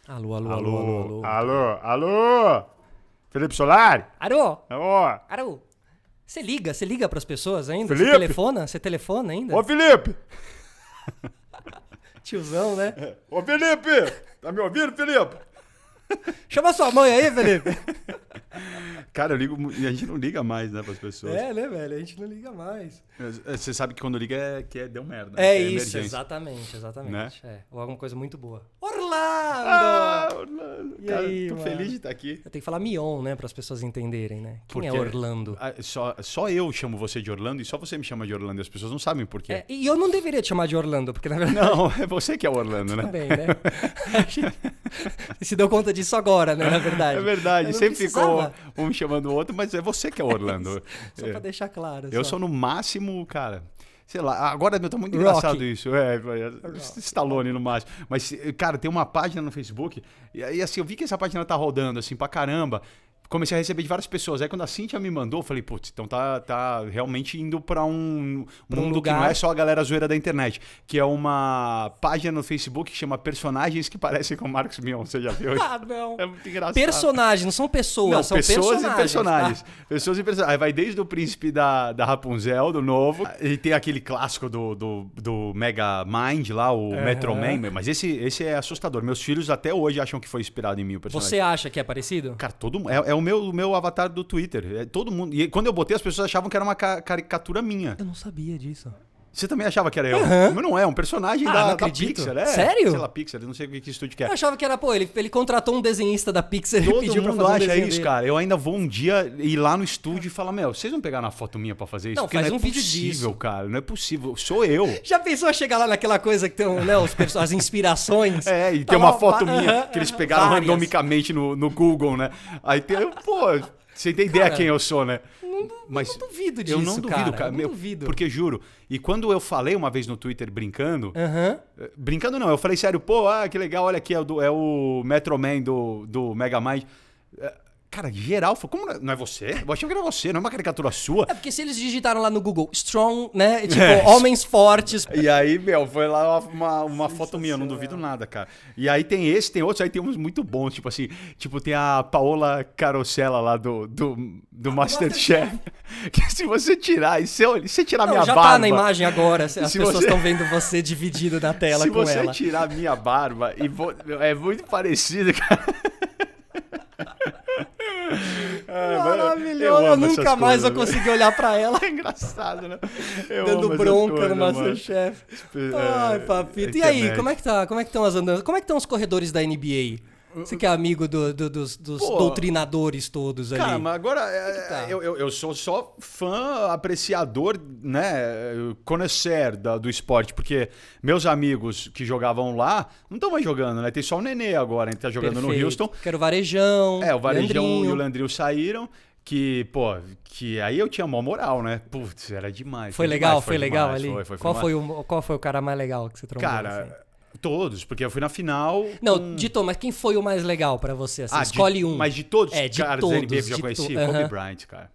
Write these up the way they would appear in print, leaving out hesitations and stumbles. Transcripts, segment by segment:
Alô, alô, alô, alô, alô. Alô, alô. Felipe Solari? Alô? Alô. Alô? Você liga pras pessoas ainda? Felipe? Você telefona ainda? Ô, Felipe. Tiozão, né? Ô, Felipe. Tá me ouvindo, Felipe? Chama sua mãe aí, Felipe. Cara, eu ligo e a gente não liga mais, né, pras pessoas. É, né, velho? A gente não liga mais. Você sabe que quando liga deu merda. É emergência. exatamente. Né? É. Ou alguma coisa muito boa. Ah, Orlando! Orlando. E Cara, aí, tô mano? feliz de estar aqui. Eu tenho que falar Mion, né, para as pessoas entenderem, né? Quem é Porque Orlando? Só eu chamo você de Orlando e só você me chama de Orlando. E as pessoas não sabem por quê. É, e eu não deveria te chamar de Orlando, porque na verdade... Não, é você que é o Orlando, né? Também, né? Você se deu conta disso agora, né, na verdade. É verdade, Eu não sempre precisava. ficou um chamando o outro, mas é você que é o Orlando. Só pra deixar claro. Eu só. sou no máximo, cara. Sei lá, agora tá muito Rocky. engraçado isso. Stallone no máximo. Mas, cara, tem uma página no Facebook, e assim, eu vi que essa página tá rodando, assim, pra caramba. Comecei a receber de várias pessoas. Aí quando a Cíntia me mandou, eu falei, putz, então tá realmente indo pra um mundo que não é só a galera zoeira da internet. Que é uma página no Facebook que chama Personagens que Parecem com Marcos Mion. Você já viu? Ah, não. É muito engraçado. Personagens, não são pessoas, Não, são pessoas personagens. e personagens. Tá? Pessoas e personagens. Aí vai desde o príncipe da Rapunzel, do novo. E tem aquele clássico do Mega Mind lá, o Metro Man. Mas esse é assustador. Meus filhos até hoje acham que foi inspirado em mim o personagem. Você acha que é parecido? Cara, é o meu avatar do Twitter. É todo mundo. E quando eu botei, as pessoas achavam que era uma caricatura minha. Eu não sabia disso. Você também achava que era eu? Mas não é um personagem não da acredito. Pixar. É, Sério? Sei lá, Pixar. Eu não sei o que estúdio que é. Eu achava que era, pô, ele contratou um desenhista da Pixar e Todo pediu pra mundo fazer um acha desenho isso, dele. cara. Eu ainda vou um dia ir lá no estúdio e falar, vocês vão pegar na foto minha pra fazer isso? Não, Porque faz não é um vídeo possível, disso. cara. Não é possível. Sou eu. Já pensou a chegar lá naquela coisa que tem, né, as inspirações? É, e Tá tem uma lá, foto minha que eles pegaram várias. randomicamente no Google, né? Aí tem, pô, você tem ideia Cara, quem eu sou, né? Mas não duvido disso, eu não duvido, cara. Eu não duvido. Porque juro. E quando eu falei uma vez no Twitter brincando, Aham. brincando não, eu falei sério, pô, que legal, olha aqui, é o Metro Man do Mega Mind. Cara, geral, como não é você? Eu achei que era você, não é uma caricatura sua. É porque se eles digitaram lá no Google strong, né? Tipo, homens fortes. E aí, foi lá uma foto minha, eu não duvido nada, cara. E aí tem outros, aí tem uns muito bons, tipo assim, tem a Paola Carosella lá do Masterchef, que se você tirar, e se você tirar minha Já barba... tá na imagem agora, as pessoas estão vendo você dividido na tela com ela. Se você tirar minha barba, é muito parecido, cara. Maravilhoso, eu nunca mais vou conseguir olhar pra ela. É engraçado, né? Dando bronca no Masterchef. Ai, papito. E aí, como é que estão as andanças? Como é que estão os corredores da NBA? Você que é amigo dos doutrinadores todos ali. Cara, mas agora tá? eu sou só fã, apreciador, né, conhecer do esporte, porque meus amigos que jogavam lá não estão mais jogando, né? Tem só o Nenê agora, a gente tá jogando no Houston. Quero o Varejão. O Varejão Leandrinho. e o Leandrinho saíram. Que aí eu tinha mó moral, né? Putz, era demais. Foi legal demais, ali? Qual foi o cara mais legal que você trombou? Cara, assim? todos, porque eu fui na final. Não, Dito, mas quem foi o mais legal pra você? Assim, escolhe um. Mas de todos os de caras todos, da NBA que eu já conheci, Kobe Bryant, cara.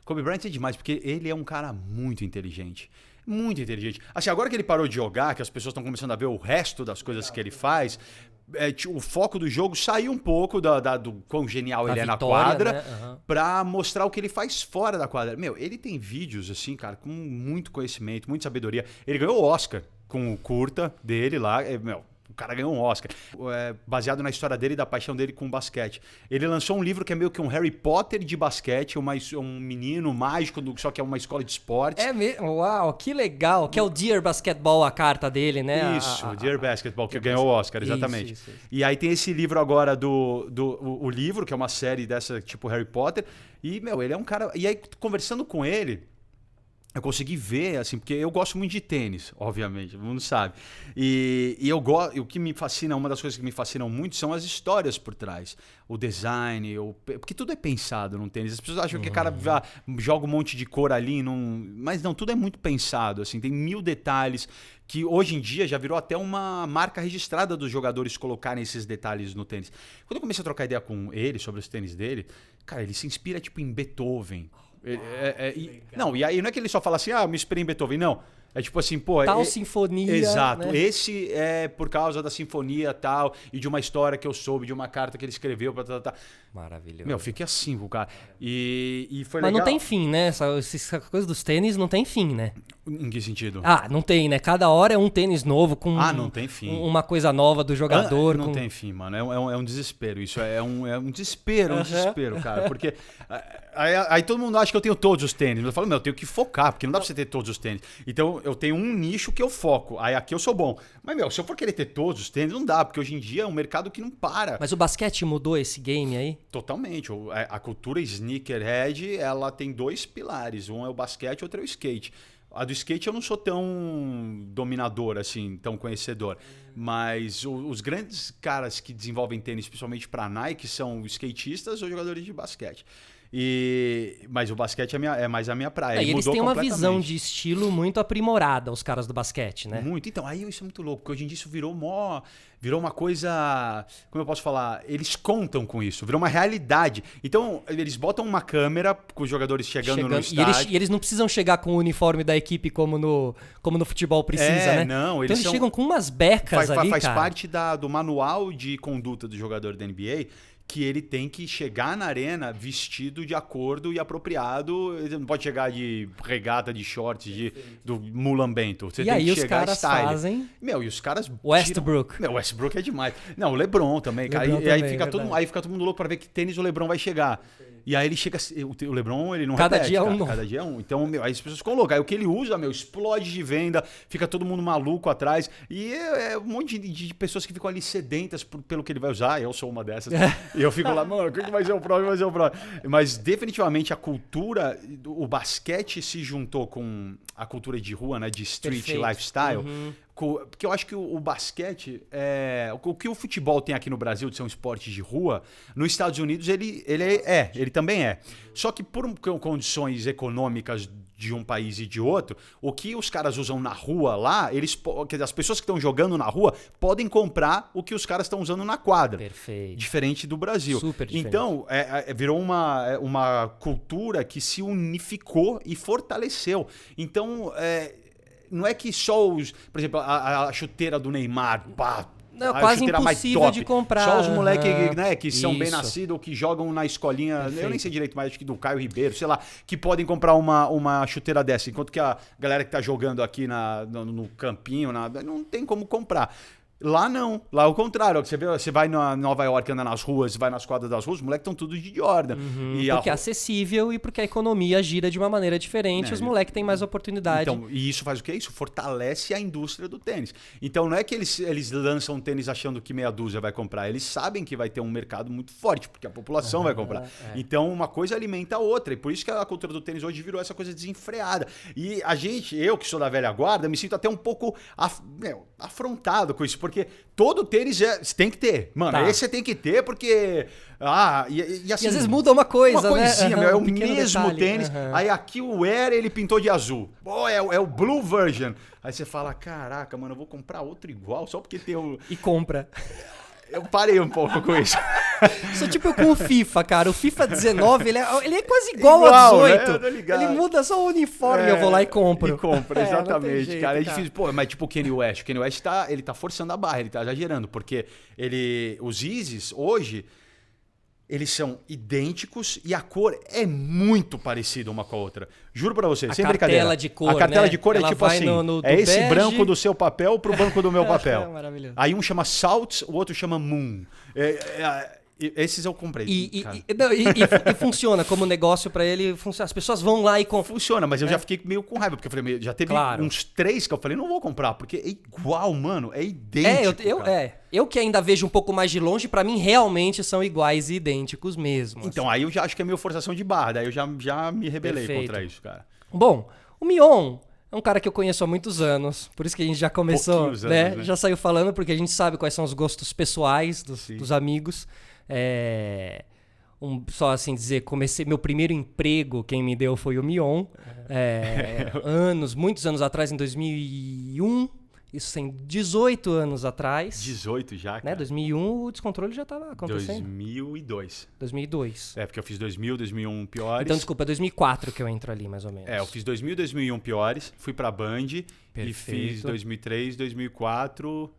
Kobe Bryant é demais, porque ele é um cara muito inteligente. Muito inteligente. Assim, agora que ele parou de jogar, que as pessoas estão começando a ver o resto das coisas que ele faz, o foco do jogo saiu um pouco do quão genial ele é na quadra, né? pra mostrar o que ele faz fora da quadra. Ele tem vídeos, assim, cara, com muito conhecimento, muita sabedoria. Ele ganhou o Oscar com o curta dele lá. O cara ganhou um Oscar. Baseado na história dele e da paixão dele com o basquete. Ele lançou um livro que é meio que um Harry Potter de basquete, um menino mágico, só que é uma escola de esportes. É mesmo? Uau, que legal. Que é o Dear Basketball, a carta dele, né? Isso, Dear Basketball, que ganhou o Oscar, exatamente. Isso. E aí tem esse livro agora o livro, que é uma série dessa tipo Harry Potter. E, ele é um cara... E aí, conversando com ele... Eu consegui ver, assim, porque eu gosto muito de tênis, obviamente, todo mundo sabe. E eu gosto, o que me fascina, uma das coisas que me fascinam muito são as histórias por trás. O design, porque tudo é pensado no tênis. As pessoas acham que o cara joga um monte de cor ali, mas não, tudo é muito pensado, assim, tem 1000 detalhes que hoje em dia já virou até uma marca registrada dos jogadores colocarem esses detalhes no tênis. Quando eu comecei a trocar ideia com ele sobre os tênis dele, cara, ele se inspira tipo em Beethoven. E aí não é que ele só fala assim, eu me inspirei em Beethoven, não. É tipo assim, pô... Tal sinfonia... Exato. Né? Esse é por causa da sinfonia tal, e de uma história que eu soube, de uma carta que ele escreveu, tá. Maravilhoso. Meu, fiquei assim com o cara. E foi Mas legal. não tem fim, né? Essa coisa dos tênis não tem fim, né? Em que sentido? Não tem, né? Cada hora é um tênis novo com não tem fim. Uma coisa nova do jogador. Não tem fim, mano. É um desespero. Isso é um desespero, cara. Porque aí todo mundo acha que eu tenho todos os tênis. Eu falo, eu tenho que focar, porque não dá pra você ter todos os tênis. Então eu tenho um nicho que eu foco. Aí aqui eu sou bom. Mas, se eu for querer ter todos os tênis, não dá, porque hoje em dia é um mercado que não para. Mas o basquete mudou esse game aí? Totalmente. A cultura sneakerhead, ela tem 2 pilares. Um é o basquete, outro é o skate. A do skate eu não sou tão dominador, assim, tão conhecedor. Mas os grandes caras que desenvolvem tênis, principalmente para Nike, são skatistas ou jogadores de basquete. Mas o basquete é mais a minha praia. E eles têm uma visão de estilo muito aprimorada, os caras do basquete, né? Muito. Então, aí isso é muito louco, porque hoje em dia isso virou uma coisa... Como eu posso falar? Eles contam com isso, virou uma realidade. Então, eles botam uma câmera com os jogadores chegando no estádio. E eles não precisam chegar com o uniforme da equipe como no futebol precisa, né? Não, então eles chegam com umas becas ali, faz cara. parte do manual de conduta do jogador da NBA, que ele tem que chegar na arena vestido de acordo e apropriado. Ele não pode chegar de regata, de shorts, do mulambento. Você tem aí que os chegar caras style. Fazem... E os caras... Westbrook. Westbrook é demais. Não, o LeBron também, cara. Aí fica todo mundo louco pra ver que tênis o LeBron vai chegar. E aí ele chega... O LeBron, ele não Cada repete, dia cara. um novo. Cada dia é um. Então, aí as pessoas ficam loucas. Aí o que ele usa, explode de venda. Fica todo mundo maluco atrás. E é um monte de pessoas que ficam ali sedentas pelo que ele vai usar. Eu sou uma dessas. E eu fico lá, mano, o que vai ser o próximo? Vai ser o próximo. Mas definitivamente a cultura... O basquete se juntou com a cultura de rua, né? De street lifestyle. Porque eu acho que o basquete, o que o futebol tem aqui no Brasil de ser um esporte de rua, nos Estados Unidos ele também é. Só que por condições econômicas de um país e de outro, o que os caras usam na rua lá, as pessoas que estão jogando na rua podem comprar o que os caras estão usando na quadra. Perfeito. Diferente do Brasil. Super diferente. Então, virou uma cultura que se unificou e fortaleceu. Então, não é que só por exemplo, a chuteira do Neymar, não, quase impossível de comprar. Só os moleques, né, que são bem nascidos ou que jogam na escolinha, eu nem sei direito mais, acho que do Caio Ribeiro, sei lá, que podem comprar uma chuteira dessa, enquanto que a galera que tá jogando aqui no campinho, não tem como comprar. Lá não, lá é o contrário. Você vai na Nova York, anda nas ruas, vai nas quadras das ruas, os moleques estão tudo de Jordan. Porque é acessível e porque a economia gira de uma maneira diferente, os moleques têm mais oportunidade. Então, e isso faz o quê? Isso fortalece a indústria do tênis. Então não é que eles lançam tênis achando que meia dúzia vai comprar, eles sabem que vai ter um mercado muito forte, porque a população vai comprar. Então uma coisa alimenta a outra, e por isso que a cultura do tênis hoje virou essa coisa desenfreada. E eu que sou da velha guarda, me sinto até um pouco afrontado com isso, porque todo tênis você tem que ter. Mano, esse você tem que ter porque... E assim, e às vezes muda uma coisa, uma coisinha, né? É o mesmo detalhe. Tênis. Aí aqui o Air, ele pintou de azul. Pô, é o Blue Version. Aí você fala, caraca, mano, eu vou comprar outro igual só porque tem o... E compra. Eu parei um pouco com isso. Sou tipo com o FIFA, cara. O FIFA 19, ele é quase igual ao 18. Né? Ele muda só o uniforme, eu vou lá e compro. Exatamente, jeito, cara. É difícil. Pô, mas tipo o Kanye West. O Kanye West ele tá forçando a barra, ele tá exagerando, porque os Yeezys hoje... Eles são idênticos e a cor é muito parecida uma com a outra. Juro pra você, sem brincadeira. De cor, a cartela né? de cor Ela é tipo assim, esse bege... branco do seu papel pro branco do meu papel. Maravilhoso. Aí um chama Salt, o outro chama Moon. Esses eu comprei. E funciona como negócio pra ele. As pessoas vão lá e compram. Funciona, mas eu já fiquei meio com raiva, porque eu falei, já teve uns 3 que eu falei, não vou comprar, porque é igual, mano, é idêntico. Eu que ainda vejo um pouco mais de longe, pra mim realmente são iguais e idênticos mesmo. Então, aí eu já acho que é meio forçação de barra, daí eu já me rebelei contra isso, cara. Bom, o Mion é um cara que eu conheço há muitos anos, por isso que a gente já começou, anos, né? Já saiu falando, porque a gente sabe quais são os gostos pessoais dos amigos. Só assim dizer, meu primeiro emprego, quem me deu foi o Mion. Muitos anos atrás, em 2001, Isso tem 18 anos atrás. 18 já, cara. Né? 2001 o Descontrole já estava acontecendo. 2002. 2002. Porque eu fiz 2000, 2001 piores. Então, desculpa, é 2004 que eu entro ali, mais ou menos. Eu fiz 2000, 2001 piores, fui pra Band e fiz 2003, 2004...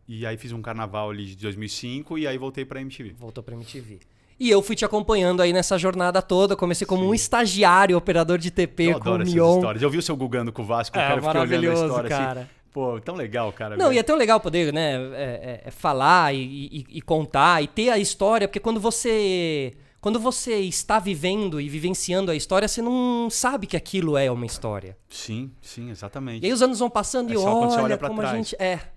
E aí fiz um carnaval ali de 2005 e aí voltei pra MTV. Voltou pra MTV. E eu fui te acompanhando aí nessa jornada toda. Comecei como um estagiário, operador de TP com o Mion. Histórias. Eu vi o seu gugando com o Vasco, cara, eu fiquei olhando a história cara. assim. Pô, tão legal, cara. Não, e é tão legal poder, né, falar e contar e ter a história, porque quando você está vivendo e vivenciando a história, você não sabe que aquilo é uma história. Sim, exatamente. E aí os anos vão passando e olha como trás. a gente...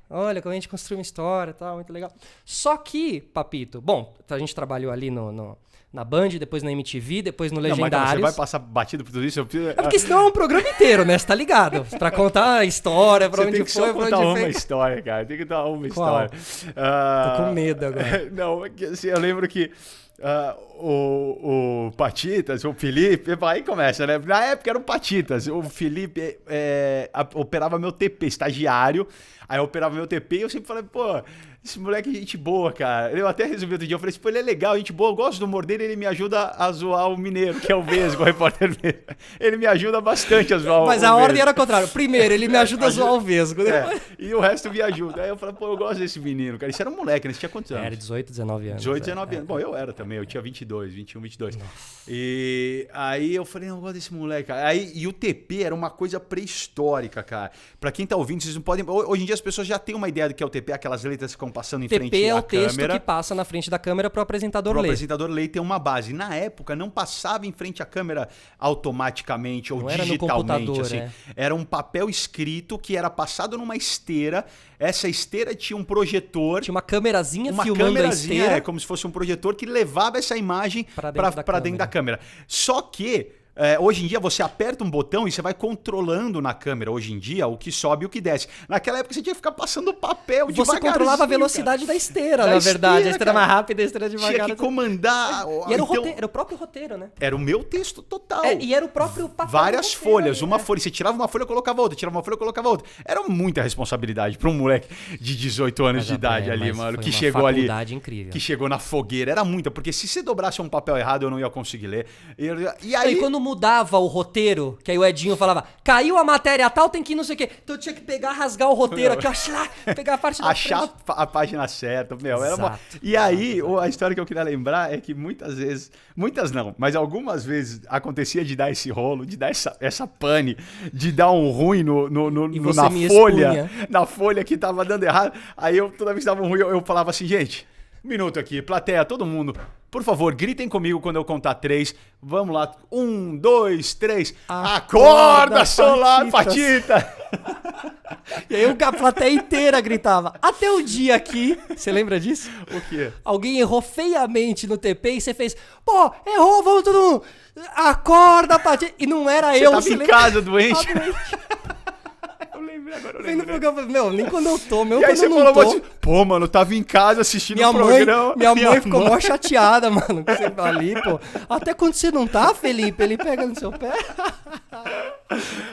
olha como a gente construiu uma história e tal, muito legal. Só que, Papito, bom, a gente trabalhou ali na Band, depois na MTV, depois no Legendários. Você vai passar batido por tudo isso? É porque senão é um programa inteiro, né? Você tá ligado? Pra contar a história, pra onde foi, pra onde contar uma história, cara. Tem que contar uma história. Tô com medo agora. Não, assim, eu lembro que o Patitas, o Felipe, aí começa, né? Na época era o Patitas, o Felipe operava meu TP, estagiário, aí eu operava meu TP e eu sempre falei, pô, esse moleque é gente boa, cara. Eu até resolvi outro dia, eu falei assim, pô, ele é legal, gente boa, eu gosto do humor dele, ele me ajuda a zoar o Mineiro, que é o Vesgo, o repórter Vesgo. Ele me ajuda bastante a zoar o Vesgo. Mas a ordem era a contrária. Primeiro, ele me ajuda a zoar o Vesgo. E o resto me ajuda. Aí eu falei, pô, eu gosto desse menino, cara. Isso era um moleque, né? Você tinha quantos anos? Era 18, 19 anos. 18, 19 anos. Bom, eu era também, eu tinha 22, 21, 22. Nossa. E aí eu falei, não, eu gosto desse moleque, cara. E o TP era uma coisa pré-histórica, cara. Pra quem tá ouvindo, vocês não podem... Hoje em dia as pessoas já têm uma ideia do que é o TP, aquelas letras que ficam passando em frente à câmera. TP é o texto que passa na frente da câmera pro apresentador ler. O apresentador ler tem uma base. Na época, não passava em frente à câmera automaticamente ou não digitalmente. Assim. Era um papel escrito que era passado numa esteira. Essa esteira tinha um projetor. Tinha uma câmerazinha filmando a esteira. Como se fosse um projetor que levava essa imagem pra dentro da câmera. Só que... hoje em dia você aperta um botão e você vai controlando na câmera, hoje em dia, o que sobe e o que desce. Naquela época você tinha que ficar passando papel devagarzinho. Você controlava a velocidade da esteira, na verdade. A esteira mais rápida, a esteira devagar. Tinha que comandar... E era, era o próprio roteiro, né? Era o meu texto total. E era o próprio papel. Várias folhas, uma folha. Você tirava uma folha, colocava outra, tirava uma folha, colocava outra. Era muita responsabilidade pra um moleque de 18 anos de idade ali, mano, que chegou ali. Incrível. Que chegou na fogueira. Era muita, porque se você dobrasse um papel errado, eu não ia conseguir ler. E aí... E quando mudava o roteiro, que aí o Edinho falava, caiu a matéria tal, tem que ir não sei o quê. Então eu tinha que pegar, rasgar o roteiro aqui, achar, pegar a parte da achar frente. a página certa, meu. Era uma... E aí, a história que eu queria lembrar é que muitas vezes, muitas não, mas algumas vezes acontecia de dar esse rolo, de dar essa pane, de dar um ruim na folha, na folha que tava dando errado. Aí toda vez que dava um ruim, eu falava assim, gente, um minuto aqui, plateia, todo mundo, por favor, gritem comigo quando eu contar 3. Vamos lá. 1, 2, 3. Acorda, solar, Patita! E aí a plateia inteira gritava. Até o dia aqui, você lembra disso? O quê? Alguém errou feiamente no TP e você fez, pô, errou, vamos todo mundo. Acorda, Patita. E não era eu. Você tava em casa, doente. Agora, meu, nem quando eu tô, meu, e aí quando você eu não tô. Assim, pô, mano, eu tava em casa assistindo o programa. Minha mãe ficou mó chateada, mano, que você tá ali, pô. Até quando você não tá, Felipe, ele pega no seu pé.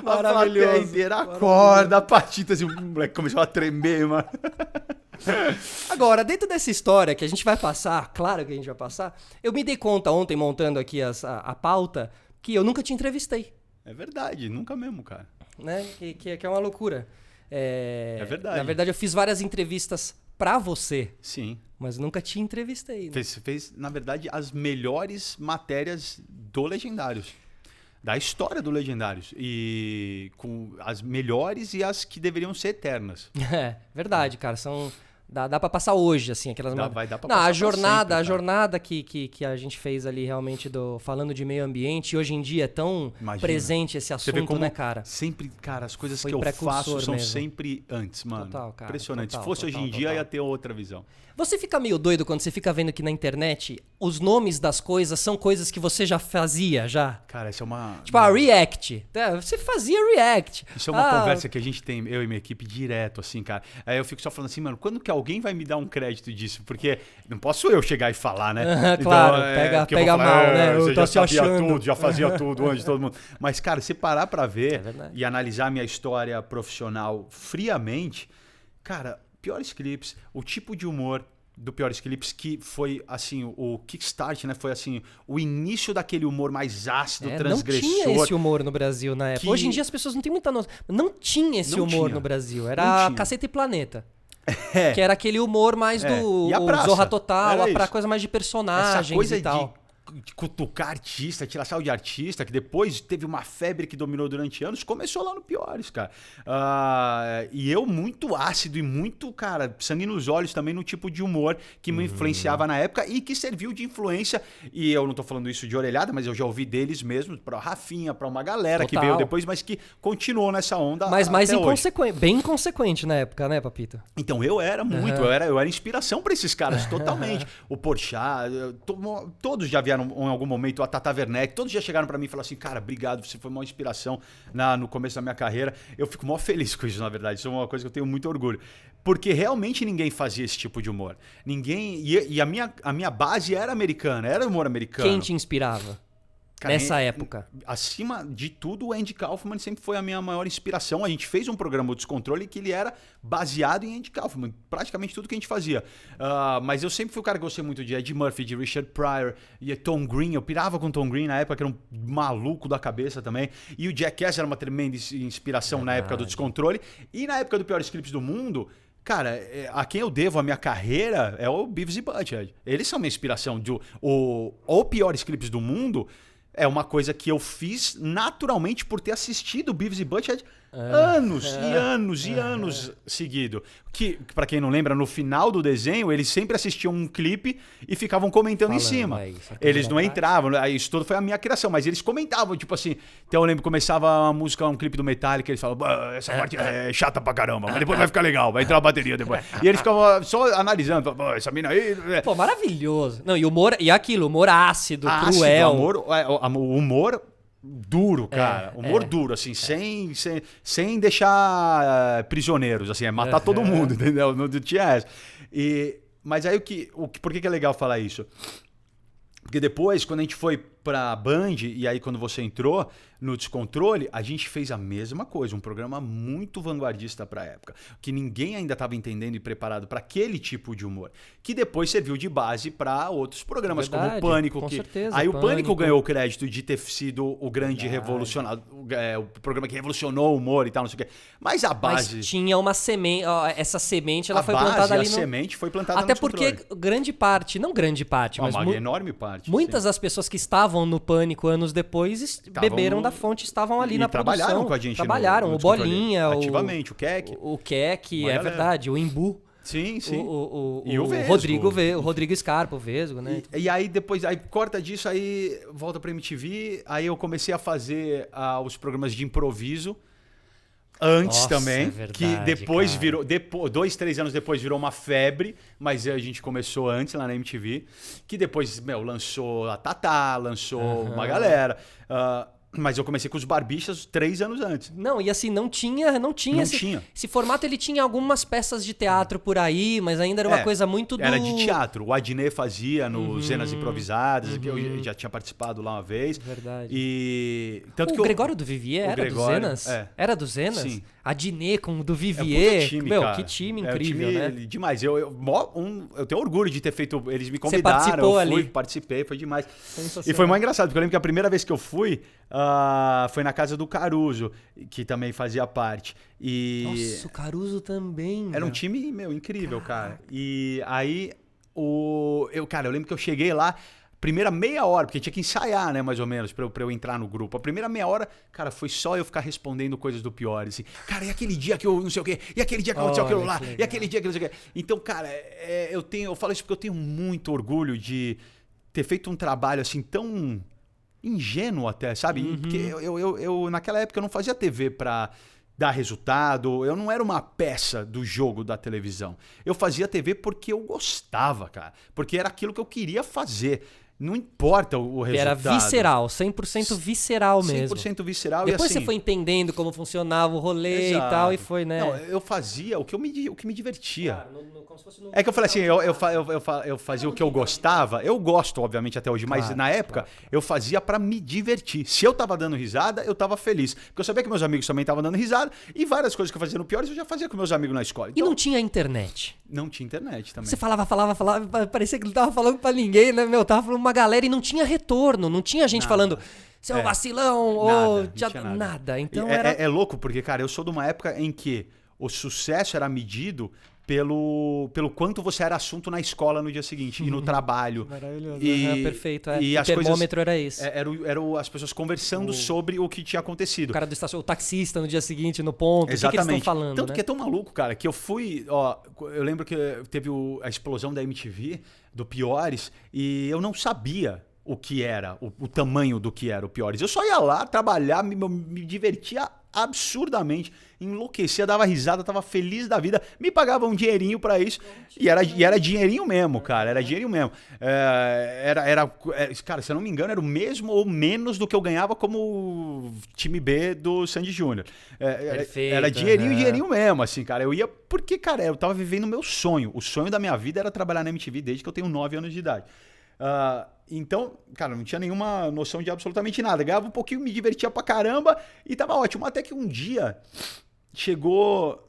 Maravilhoso. A inteira acorda, a Patita, assim, o moleque começou a tremer, mano. Agora, dentro dessa história que a gente vai passar, claro que a gente vai passar, eu me dei conta ontem, montando aqui a pauta, que eu nunca te entrevistei. É verdade, nunca mesmo, cara. Né? Que é uma loucura. É verdade. Na verdade, eu fiz várias entrevistas pra você. Sim. Mas nunca te entrevistei. Né? Fez, na verdade, as melhores matérias do Legendários. Da história do Legendários. E com as melhores e as que deveriam ser eternas. É, verdade, cara. Dá pra passar hoje, assim, aquelas... Vai dar pra passar a jornada que a gente fez ali realmente falando de meio ambiente, e hoje em dia é tão presente esse assunto, né, cara? Sempre, cara, as coisas que eu faço são sempre antes, mano. Total, cara. Impressionante. Se fosse hoje em dia, ia ter outra visão. Você fica meio doido quando você fica vendo que na internet os nomes das coisas são coisas que você já fazia, já? Cara, isso é uma... Tipo, a React. Você fazia React. Isso é uma conversa que a gente tem, eu e minha equipe, direto, assim, cara. Aí eu fico só falando assim, mano, quando que alguém vai me dar um crédito disso, porque não posso eu chegar e falar, né? Claro, Então, pega mal, né? Você Eu já tô se sabia achando. tudo, já fazia tudo antes de todo mundo. Mas, cara, se parar pra ver verdade. e analisar minha história profissional friamente, cara, Piores Clips, o tipo de humor do Piores Clips, que foi, assim, o kickstart, né? Foi, assim, o início daquele humor mais ácido, transgressor. Não tinha esse humor no Brasil na época. Hoje em dia as pessoas não têm muita noção. Não tinha esse humor no Brasil. Era Caceta e Planeta. Que era aquele humor mais do E a praça. Zorra Total, Era a isso. coisa mais de personagens Essa coisa e tal. de cutucar artista, tirar sal de artista, que depois teve uma febre que dominou durante anos, começou lá no Piores, cara. E eu muito ácido e muito, cara, sangue nos olhos também no tipo de humor que me influenciava na época e que serviu de influência. E eu não tô falando isso de orelhada, mas eu já ouvi deles mesmo, pra Rafinha, pra uma galera que veio depois, mas que continuou nessa onda. Mas mais até hoje. inconsequente, bem inconsequente na época, né, Papito? Então, eu era muito, eu era inspiração pra esses caras, totalmente. O Porchat, todos já vieram em algum momento, a Tata Werneck, todos já chegaram pra mim e falaram assim, cara, obrigado, você foi uma inspiração no começo da minha carreira. Eu fico mó feliz com isso, na verdade. Isso é uma coisa que eu tenho muito orgulho. Porque realmente ninguém fazia esse tipo de humor. Ninguém. E a minha base era americana, era humor americano. Quem te inspirava? Cara, nessa época? Acima de tudo, o Andy Kaufman sempre foi a minha maior inspiração. A gente fez um programa do Descontrole que ele era baseado em Andy Kaufman, praticamente tudo que a gente fazia. Mas eu sempre fui o cara que gostei muito de Eddie Murphy, de Richard Pryor e Tom Green. Eu pirava com Tom Green na época, que era um maluco da cabeça também. E o Jackass era uma tremenda inspiração na época do Descontrole. E na época do Piores Clipes do Mundo... Cara, a quem eu devo a minha carreira é o Beavis e Butthead. Eles são minha inspiração. O Piores Clipes do Mundo é uma coisa que eu fiz naturalmente por ter assistido Beavis e Butthead anos e anos seguido. Que, pra quem não lembra, no final do desenho, eles sempre assistiam um clipe e ficavam comentando em cima. Eles não entravam, isso tudo foi a minha criação, mas eles comentavam, tipo assim, então eu lembro que começava a música, um clipe do Metallica, eles falavam, essa parte é chata pra caramba, mas depois vai ficar legal, vai entrar a bateria depois. E eles ficavam só analisando, essa mina aí... Pô, maravilhoso. Não, e humor, e aquilo, humor ácido, cruel. O humor... duro, cara. Humor duro, assim, sem deixar prisioneiros, assim, matar todo mundo, entendeu? Não tinha essa. Mas aí por que é legal falar isso? Porque depois, quando a gente foi pra Band, e aí quando você entrou no Descontrole, a gente fez a mesma coisa, um programa muito vanguardista pra época, que ninguém ainda estava entendendo e preparado para aquele tipo de humor, que depois serviu de base para outros programas, como o Pânico, com certeza, aí o Pânico ganhou o crédito de ter sido o grande revolucionário, o programa que revolucionou o humor e tal, não sei o quê. Mas a base... Mas tinha uma semente, essa semente, ela foi plantada ali a semente foi plantada até no porque grande parte, não grande parte, mas uma enorme parte. Muitas das pessoas que estavam no Pânico anos depois beberam da fonte, estavam ali na produção. Trabalharam com a gente. Trabalharam, o Bolinha, ativamente, o Keck. O Keck, é verdade, o Imbu. Sim. E o Vesgo. O Rodrigo Scarpa, o Vesgo, né? E aí depois, corta disso, aí volta pra MTV, aí eu comecei a fazer os programas de improviso. Antes também, verdade, que depois virou, 2, 3 anos depois virou uma febre, mas a gente começou antes lá na MTV, que depois, lançou a Tatá, lançou uma galera, mas eu comecei com os Barbixas 3 anos antes. Não, e assim, não tinha esse formato, ele tinha algumas peças de teatro por aí, mas ainda era uma coisa muito Era de teatro, o Adnet fazia nos Cenas Improvisadas, que eu já tinha participado lá uma vez. Verdade. E tanto o Gregório do Vivier era dos Zenas? Era dos Zenas? Sim. Adnet com o do Vivier. Time, que time incrível, né? Demais. Eu tenho orgulho de ter feito. Eles me convidaram, participei, foi demais. E foi mais engraçado, porque eu lembro que a primeira vez que eu fui foi na casa do Caruso, que também fazia parte. Nossa, o Caruso também. Era um time, incrível, cara. E aí, eu lembro que eu cheguei lá. Primeira meia hora, porque tinha que ensaiar, né, mais ou menos, pra eu entrar no grupo. A primeira meia hora, cara, foi só eu ficar respondendo coisas do Piores. Assim, cara, e aquele dia que eu não sei o quê? E aquele dia que aconteceu aquilo lá? E aquele dia que não sei o quê? Então, cara, eu falo isso porque eu tenho muito orgulho de ter feito um trabalho assim tão ingênuo até, sabe? Porque eu naquela época eu não fazia TV pra dar resultado, eu não era uma peça do jogo da televisão. Eu fazia TV porque eu gostava, cara. Porque era aquilo que eu queria fazer. Não importa o Era resultado. visceral, 100% visceral mesmo. 100% visceral. Depois e assim, você foi entendendo como funcionava o rolê exato. e tal, e foi, né? Não, eu fazia o que me divertia. Claro, como se fosse no- É que eu falei assim, eu fazia o que eu gostava. Eu gosto, obviamente, até hoje, mas Claro, na época eu fazia pra me divertir. Se eu tava dando risada, eu tava feliz. Porque eu sabia que meus amigos também estavam dando risada e várias coisas que eu fazia no Piores eu já fazia com meus amigos na escola. E Então, não tinha internet. não tinha internet também. Você falava, parecia que não tava falando pra ninguém, né, meu? Tava falando pra uma galera e não tinha retorno, não tinha gente falando, seu vacilão, ou... Não tinha nada. Então é louco, porque, cara, eu sou de uma época em que o sucesso era medido pelo quanto você era assunto na escola no dia seguinte e no trabalho. Maravilhoso. E, Perfeito, e o as termômetro era esse. Eram as pessoas conversando sobre o que tinha acontecido. O cara do estacionamento, o taxista no dia seguinte, no ponto, o que eles estão falando, Tanto né? que é tão maluco, cara, que eu fui... eu lembro que teve a explosão da MTV, do Piores, e eu não sabia o que era, o tamanho do que era o Piores. Eu só ia lá trabalhar, me divertia absurdamente, enlouquecia, dava risada, tava feliz da vida, me pagava um dinheirinho pra isso, e era dinheirinho mesmo, cara, era dinheirinho mesmo. Cara, se eu não me engano, era o mesmo ou menos do que eu ganhava como time B do Sandy Júnior. Perfeito, Era dinheirinho mesmo, assim, cara. Eu ia porque, cara, eu tava vivendo o meu sonho. O sonho da minha vida era trabalhar na MTV desde que eu tenho 9 anos de idade. Então, cara, não tinha nenhuma noção de absolutamente nada. Ganhava um pouquinho, me divertia pra caramba e tava ótimo. Até que um dia chegou...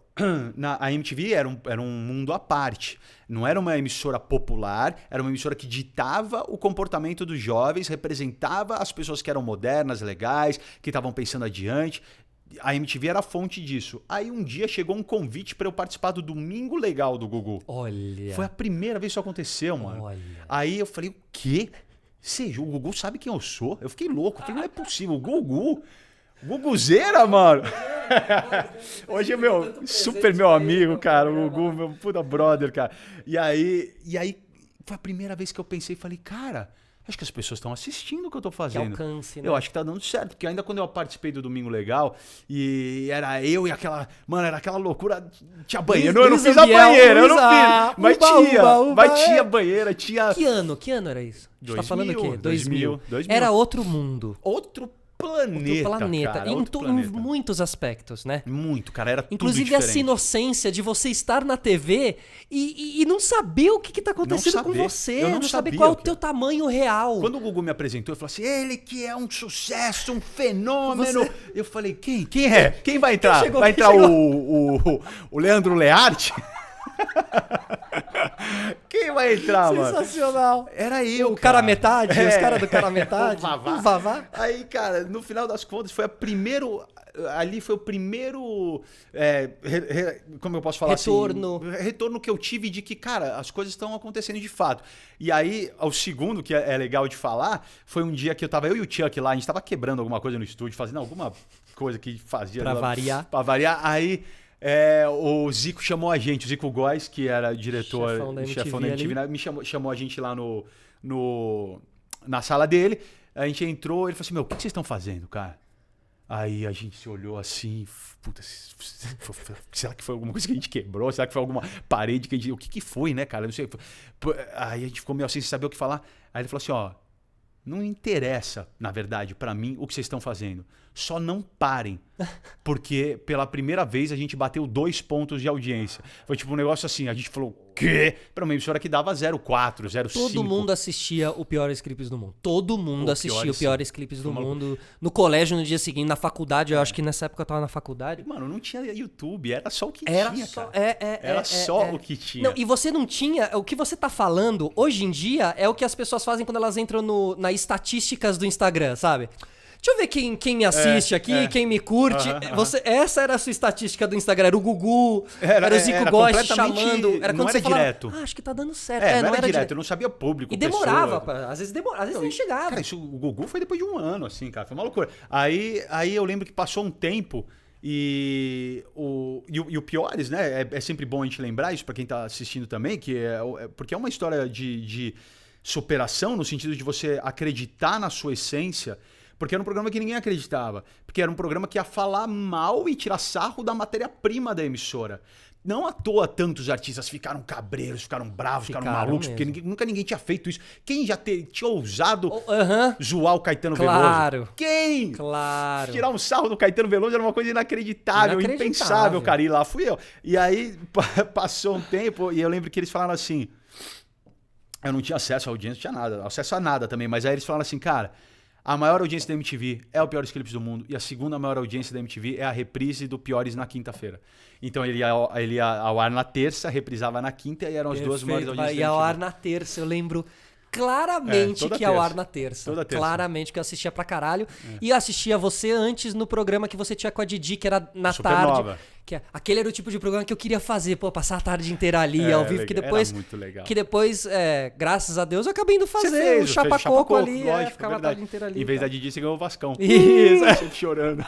A MTV era um mundo à parte. Não era uma emissora popular, era uma emissora que ditava o comportamento dos jovens, representava as pessoas que eram modernas, legais, que estavam pensando adiante. A MTV era a fonte disso. Aí um dia chegou um convite pra eu participar do Domingo Legal do Gugu. Olha. Foi a primeira vez que isso aconteceu, mano. Olha. Aí eu falei, o quê? Seja, o Gugu sabe quem eu sou? Eu fiquei louco. Eu falei, não é possível. O Gugu? Guguzeira, mano. Hoje é super meu amigo, cara. O Gugu, meu puta brother, cara. E aí foi a primeira vez que eu pensei e falei, cara... Acho que as pessoas estão assistindo o que eu tô fazendo. Que alcance, né? Eu acho que tá dando certo. Porque ainda quando eu participei do Domingo Legal, e era eu e aquela... Mano, era aquela loucura. Tinha banheiro. Eu não fiz a banheira, eu não fiz. Mas tinha banheira, tinha... Que ano era isso? A gente tá falando o quê? 2000. Era outro mundo. Outro planeta, cara. Em muitos aspectos, né? Muito, cara. Era tudo Inclusive diferente. essa inocência de você estar na TV e não saber o que tá acontecendo com você. Eu não saber sabia qual é o teu tamanho real. Quando o Gugu me apresentou, ele falou assim, ele que é um sucesso, um fenômeno. Eu falei, quem é? Quem vai entrar? Vai entrar o Leandro Learte? Quem vai entrar, mano? Sensacional. Era eu, o cara metade, os caras do cara metade. O Vavá. Aí, cara, no final das contas, foi o primeiro... como eu posso falar retorno. assim? Retorno que eu tive de que, cara, as coisas estão acontecendo de fato. E aí, o segundo, que é legal de falar, foi um dia que eu e o Chuck lá, a gente tava quebrando alguma coisa no estúdio, fazendo alguma coisa que fazia... Pra variar. Pra variar. Aí... o Zico chamou a gente, o Zico Góes, que era diretor, chefão da MTV, me chamou a gente lá na sala dele. A gente entrou, ele falou assim, o que vocês estão fazendo, cara? Aí a gente se olhou assim, puta, será que foi alguma coisa que a gente quebrou? Será que foi alguma parede que a gente... O que foi, né, cara? Não sei. Aí a gente ficou meio assim, sem saber o que falar. Aí ele falou assim, não interessa, na verdade, pra mim, o que vocês estão fazendo. Só não parem. Porque pela primeira vez a gente bateu 2 pontos de audiência. Foi tipo um negócio assim, a gente falou, quê? Pra uma emissora que dava 0,4, 0,5. Todo mundo assistia o Piores Clipes do Mundo. Todo mundo assistia o Piores Clipes do Mundo. No colégio, no dia seguinte, na faculdade. Eu acho que nessa época eu tava na faculdade. Mano, não tinha YouTube, era só o que tinha, cara. Era só o que tinha. Não, e você não tinha... O que você tá falando, hoje em dia, é o que as pessoas fazem quando elas entram nas estatísticas do Instagram, sabe? Deixa eu ver quem me assiste aqui, quem me curte. Essa era a sua estatística do Instagram. Era o Gugu, era o Zico Góes chamando. Era quando não você era falava, direto. Acho que tá dando certo. Não era direto, eu não sabia público. E demorava, às vezes nem chegava. Cara, o Gugu foi depois de 1 ano, assim, cara. Foi uma loucura. Aí eu lembro que passou um tempo e o Piores, né? É sempre bom a gente lembrar isso pra quem tá assistindo também, porque é uma história de superação no sentido de você acreditar na sua essência. Porque era um programa que ninguém acreditava. Porque era um programa que ia falar mal e tirar sarro da matéria-prima da emissora. Não à toa tantos artistas ficaram cabreiros, ficaram bravos, ficaram malucos, mesmo. porque nunca ninguém tinha feito isso. Quem já tinha ousado Aham. zoar o Caetano Claro. Veloso? Quem? Claro. Tirar um sarro do Caetano Veloso era uma coisa inacreditável, impensável, cara. E lá fui eu. E aí passou um tempo e eu lembro que eles falaram assim... Eu não tinha acesso à audiência, não tinha nada. Acesso a nada também. Mas aí eles falaram assim, cara... A maior audiência da MTV é o Piores Clipes do Mundo. E a segunda maior audiência da MTV é a reprise do Piores na quinta-feira. Então ele ia ao ar na terça, reprisava na quinta e eram as duas maiores audiências ia da ao MTV. ar na terça, eu lembro claramente que ia ao ar na terça. Toda terça. Claramente que eu assistia pra caralho. E eu assistia você antes no programa que você tinha com a Didi, que era na Supernova. tarde. Aquele era o tipo de programa que eu queria fazer, passar a tarde inteira ali, ao vivo, que depois... Era muito legal. Que depois, graças a Deus, eu acabei indo fazer fez, o Chapa-Coco ali, lógico, ficava a tarde inteira ali. Em vez da Didi, você ganhou o Vascão. Isso. Sempre chorando.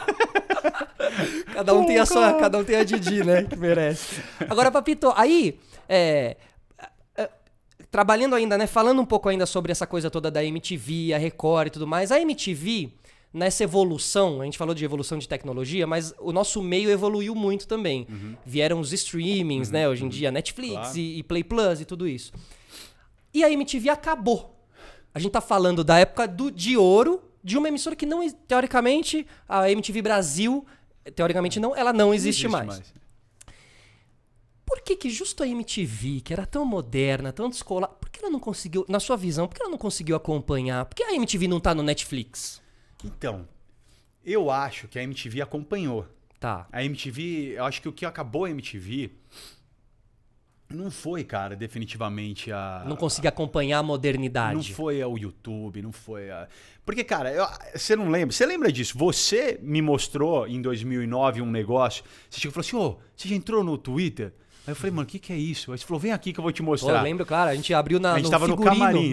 Cada um tem a Didi, né? Que merece. Agora, Papito, aí... trabalhando ainda, né? Falando um pouco ainda sobre essa coisa toda da MTV, a Record e tudo mais. A MTV, nessa evolução, a gente falou de evolução de tecnologia, mas o nosso meio evoluiu muito também. Vieram os streamings, né? Hoje em dia, Netflix Claro. e Play Plus e tudo isso. E a MTV acabou. A gente tá falando da época de ouro de uma emissora que não, teoricamente, a MTV Brasil, teoricamente não, ela não existe mais. Por que justo a MTV, que era tão moderna, tão descolada, por que ela não conseguiu, na sua visão, por que ela não conseguiu acompanhar? Por que a MTV não tá no Netflix? Então, eu acho que a MTV acompanhou. Tá. A MTV, eu acho que o que acabou a MTV não foi, cara, definitivamente a... Não consegui acompanhar a modernidade. Não foi o YouTube, não foi a... Porque, cara, você não lembra? Você lembra disso? Você me mostrou em 2009 um negócio. Você chegou e falou assim, você já entrou no Twitter? Aí eu falei, mano, o que é isso? Aí você falou, vem aqui que eu vou te mostrar. Eu lembro, claro, a gente abriu a gente no tava figurino. no camarim,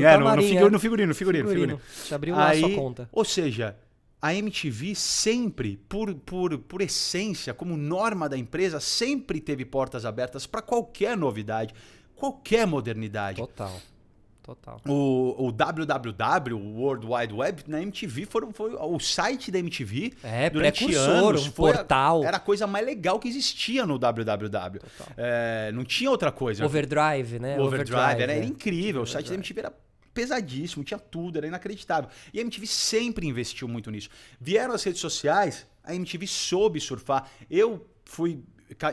no figurino. A gente abriu lá a sua conta. Ou seja, a MTV sempre, por essência, como norma da empresa, sempre teve portas abertas para qualquer novidade, qualquer modernidade. Total. O www, o World Wide Web, na MTV foi o site da MTV. Durante precursor, anos, portal. Era a coisa mais legal que existia no www. Não tinha outra coisa. Overdrive, né? Overdrive, era incrível. O site da MTV era pesadíssimo, tinha tudo, era inacreditável. E a MTV sempre investiu muito nisso. Vieram as redes sociais, a MTV soube surfar. Eu fui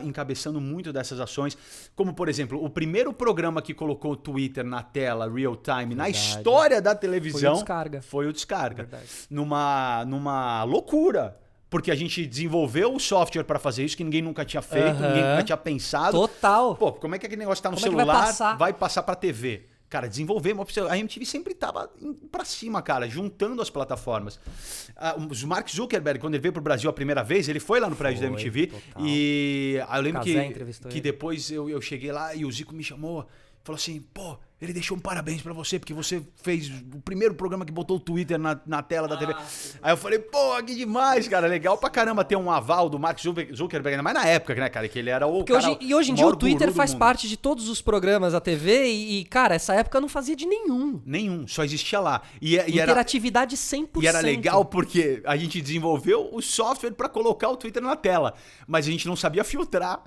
encabeçando muito dessas ações, como por exemplo, o primeiro programa que colocou o Twitter na tela real time na história da televisão foi o Descarga. Numa loucura. Porque a gente desenvolveu o software para fazer isso que ninguém nunca tinha feito, ninguém nunca tinha pensado. Total. Pô, como é que aquele negócio tá no celular, vai passar para TV? Cara, desenvolvemos. A MTV sempre tava pra cima, cara, juntando as plataformas. O Mark Zuckerberg, quando ele veio pro Brasil a primeira vez, ele foi lá no prédio da MTV. Total. E aí eu lembro que depois eu cheguei lá e o Zico me chamou. Falou assim, pô, ele deixou um parabéns pra você, porque você fez o primeiro programa que botou o Twitter na tela da TV. Aí eu falei, pô, que demais, cara. Legal pra caramba ter um aval do Mark Zuckerberg, ainda mais na época, né, cara? Que ele era o cara... Hoje em dia o Twitter faz parte de todos os programas da TV e, cara, essa época eu não fazia de nenhum. Nenhum, só existia lá. Interatividade 100%. E era legal porque a gente desenvolveu o software pra colocar o Twitter na tela, mas a gente não sabia filtrar.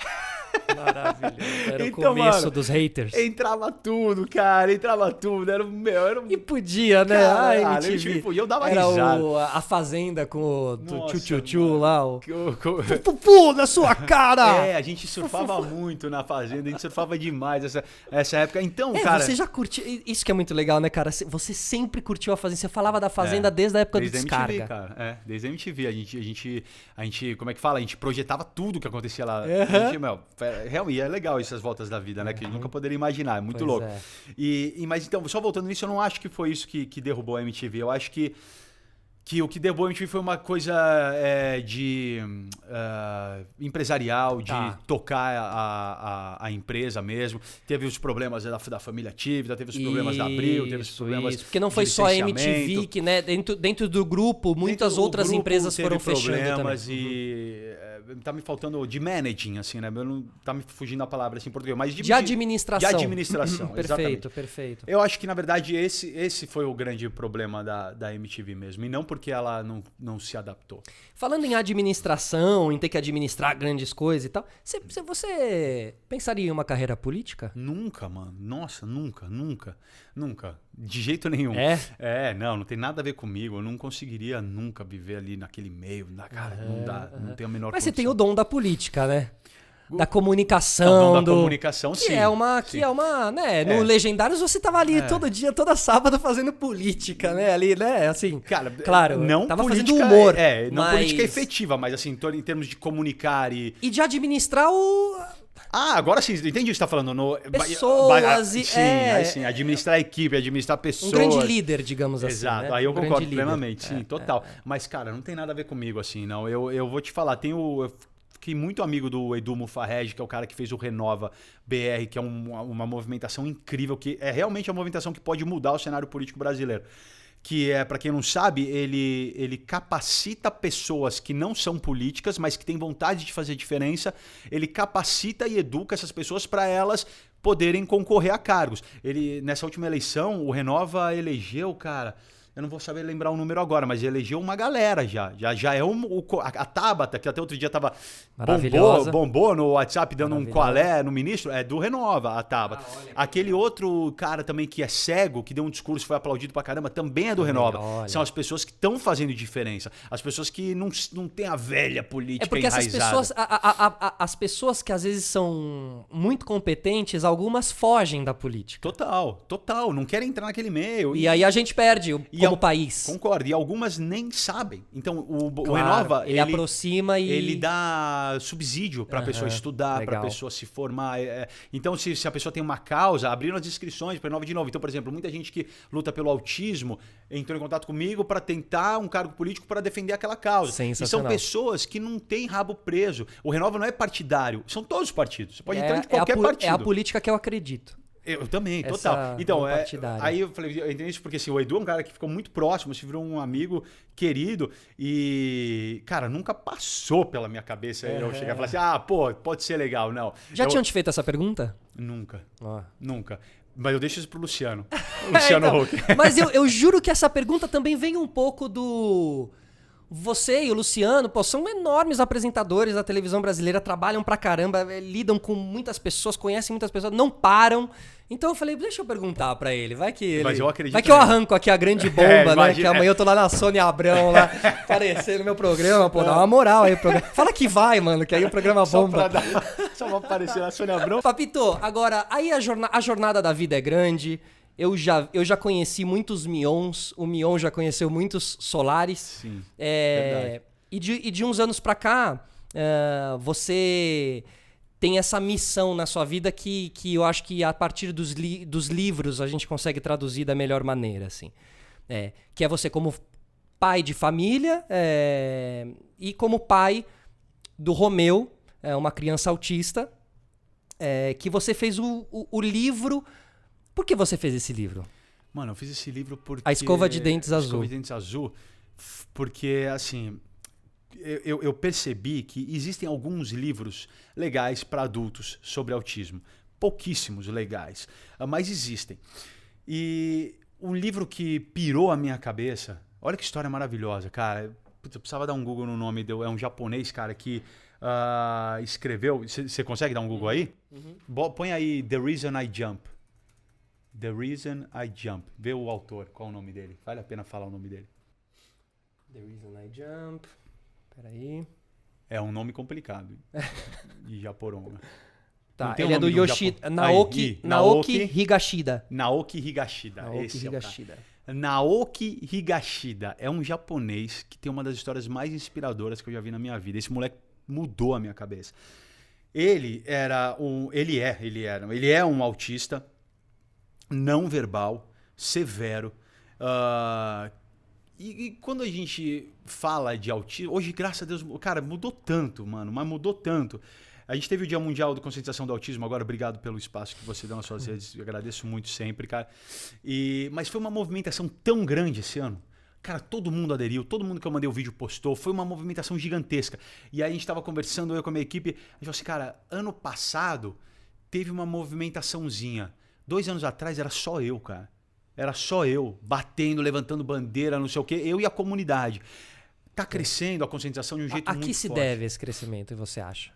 Maravilhoso. Era então, o começo dos haters. Entrava tudo, cara. Entrava tudo. Era um... E podia, né? Cara, e eu dava risada. A Fazenda com o tchu-tchu-tchu lá. O Pupu na sua cara! A gente surfava muito na Fazenda. A gente surfava demais essa época. Então, cara... Você já curtiu... Isso que é muito legal, né, cara? Você sempre curtiu a Fazenda. Você falava da Fazenda desde a época do Descarga. MTV, cara. Desde a MTV. A gente, como é que fala? A gente projetava tudo que acontecia lá. E é legal essas voltas da vida, né? Que a gente nunca poderia imaginar, é muito louco. Mas então, só voltando nisso, eu não acho que foi isso que derrubou a MTV. Eu acho que o que derrubou a MTV foi uma coisa empresarial, de tocar a empresa mesmo. Teve os problemas da família Tivita, teve os problemas da Abril, teve os problemas porque não foi só a MTV que, né, dentro do grupo, muitas outras empresas foram fechando também. E Tá me faltando de managing, assim, né? Tá me fugindo a palavra assim em português. Mas de administração. De administração, Perfeito, perfeito. Eu acho que, na verdade, esse foi o grande problema da MTV mesmo. E não porque ela não se adaptou. Falando em administração, em ter que administrar grandes coisas e tal, você pensaria em uma carreira política? Nunca, mano. Nossa, nunca. De jeito nenhum. Não tem nada a ver comigo. Eu não conseguiria nunca viver ali naquele meio. Cara, não dá, não tem a menor Mas condição. você tem o dom da política, né? Da comunicação. O dom da comunicação, que sim. É uma, né? No Legendários você tava ali todo dia, toda sábado fazendo política, né? Ali, né? Assim, cara, claro, não tava política, fazendo humor. Não política efetiva, mas assim, em termos de comunicar e... E de administrar o... agora sim, entendi o que você está falando. Pessoas e... Sim, administrar a equipe, administrar pessoas. Um grande líder, digamos assim. Exato, né? aí eu um concordo plenamente, sim, É. total. Mas, cara, não tem nada a ver comigo, assim, não. Eu vou te falar, eu fiquei muito amigo do Edu Mufarrege, que é o cara que fez o Renova BR, que é uma movimentação incrível, que é realmente uma movimentação que pode mudar o cenário político brasileiro. Que é, para quem não sabe, ele capacita pessoas que não são políticas, mas que têm vontade de fazer diferença. Ele capacita e educa essas pessoas para elas poderem concorrer a cargos. Nessa última eleição, o Renova elegeu, cara... Eu não vou saber lembrar o número agora, mas elegeu uma galera já. Já é a Tabata, que até outro dia tava bombou no WhatsApp dando um qualé no ministro, é do Renova, a Tabata. Aquele outro cara também que é cego, que deu um discurso e foi aplaudido pra caramba, também é do Renova. Olha. São as pessoas que estão fazendo diferença. As pessoas que não têm a velha política porque enraizada. as pessoas que às vezes são muito competentes, algumas fogem da política. Total. Não querem entrar naquele meio. E aí a gente perde como país. Concordo. E algumas nem sabem. Então, o Renova, ele aproxima e... Ele dá subsídio para a pessoa estudar, para a pessoa se formar. Então, se a pessoa tem uma causa, abriram as inscrições para Renova de novo. Então, por exemplo, muita gente que luta pelo autismo entrou em contato comigo para tentar um cargo político para defender aquela causa. E são pessoas que não têm rabo preso. O Renova não é partidário. São todos os partidos. Você pode entrar em qualquer partido. É a política que eu acredito. Eu também, total. Então, aí eu falei, eu entendi isso porque assim, o Edu é um cara que ficou muito próximo, se virou um amigo querido e, cara, nunca passou pela minha cabeça eu chegar e falar assim, pode ser legal, não. Já tinham te feito essa pergunta? Nunca. Oh. Nunca. Mas eu deixo isso pro Luciano. Luciano Huck. Mas eu juro que essa pergunta também vem um pouco do... Você e o Luciano, são enormes apresentadores da televisão brasileira, trabalham pra caramba, lidam com muitas pessoas, conhecem muitas pessoas, não param. Então eu falei, deixa eu perguntar pra ele, vai que ele... Mas eu acredito. Vai que eu arranco aqui a grande bomba, né? Que amanhã eu tô lá na Sônia Abrão, lá, aparecendo no meu programa, dá uma moral aí. Fala que vai, mano, que aí o programa bomba. Só vai aparecer na Sônia Abrão. Papito, agora, aí a jornada da vida é grande... Eu já conheci muitos Mions, o Mion já conheceu muitos Solares. Sim, verdade. E de uns anos pra cá, você tem essa missão na sua vida que eu acho que a partir dos livros a gente consegue traduzir da melhor maneira, assim. Que é você como pai de família e como pai do Romeu, uma criança autista, que você fez o livro... Por que você fez esse livro? Mano, eu fiz esse livro porque... A Escova de Dentes Azul. Escova de Dentes Azul, porque, assim, eu percebi que existem alguns livros legais para adultos sobre autismo. Pouquíssimos legais, mas existem. E um livro que pirou a minha cabeça... Olha que história maravilhosa, cara. Putz, eu precisava dar um Google no nome. É um japonês, cara, que escreveu... Você consegue dar um Google aí? Uhum. Põe aí The Reason I Jump. The Reason I Jump. Vê o autor, qual é o nome dele. Vale a pena falar o nome dele. The Reason I Jump. Peraí. É um nome complicado. De Japoronga. Tá, ele é do Yoshida. Naoki Higashida. Naoki Higashida. Naoki Higashida. Naoki Higashida é um japonês que tem uma das histórias mais inspiradoras que eu já vi na minha vida. Esse moleque mudou a minha cabeça. Ele é um autista não verbal, severo. E quando a gente fala de autismo, hoje, graças a Deus, cara, mudou tanto, mano, mas mudou tanto. A gente teve o Dia Mundial de Conscientização do Autismo, agora obrigado pelo espaço que você deu nas suas redes, eu agradeço muito sempre, cara. Mas foi uma movimentação tão grande esse ano, Cara, todo mundo aderiu, todo mundo que eu mandei o vídeo postou, foi uma movimentação gigantesca. E aí a gente tava conversando, eu com a minha equipe, a gente falou assim, cara, ano passado teve uma movimentaçãozinha. 2 anos atrás era só eu, cara. Era só eu, batendo, levantando bandeira, não sei o quê, eu e a comunidade. Tá crescendo a conscientização de um jeito muito forte. A que se deve esse crescimento, você acha?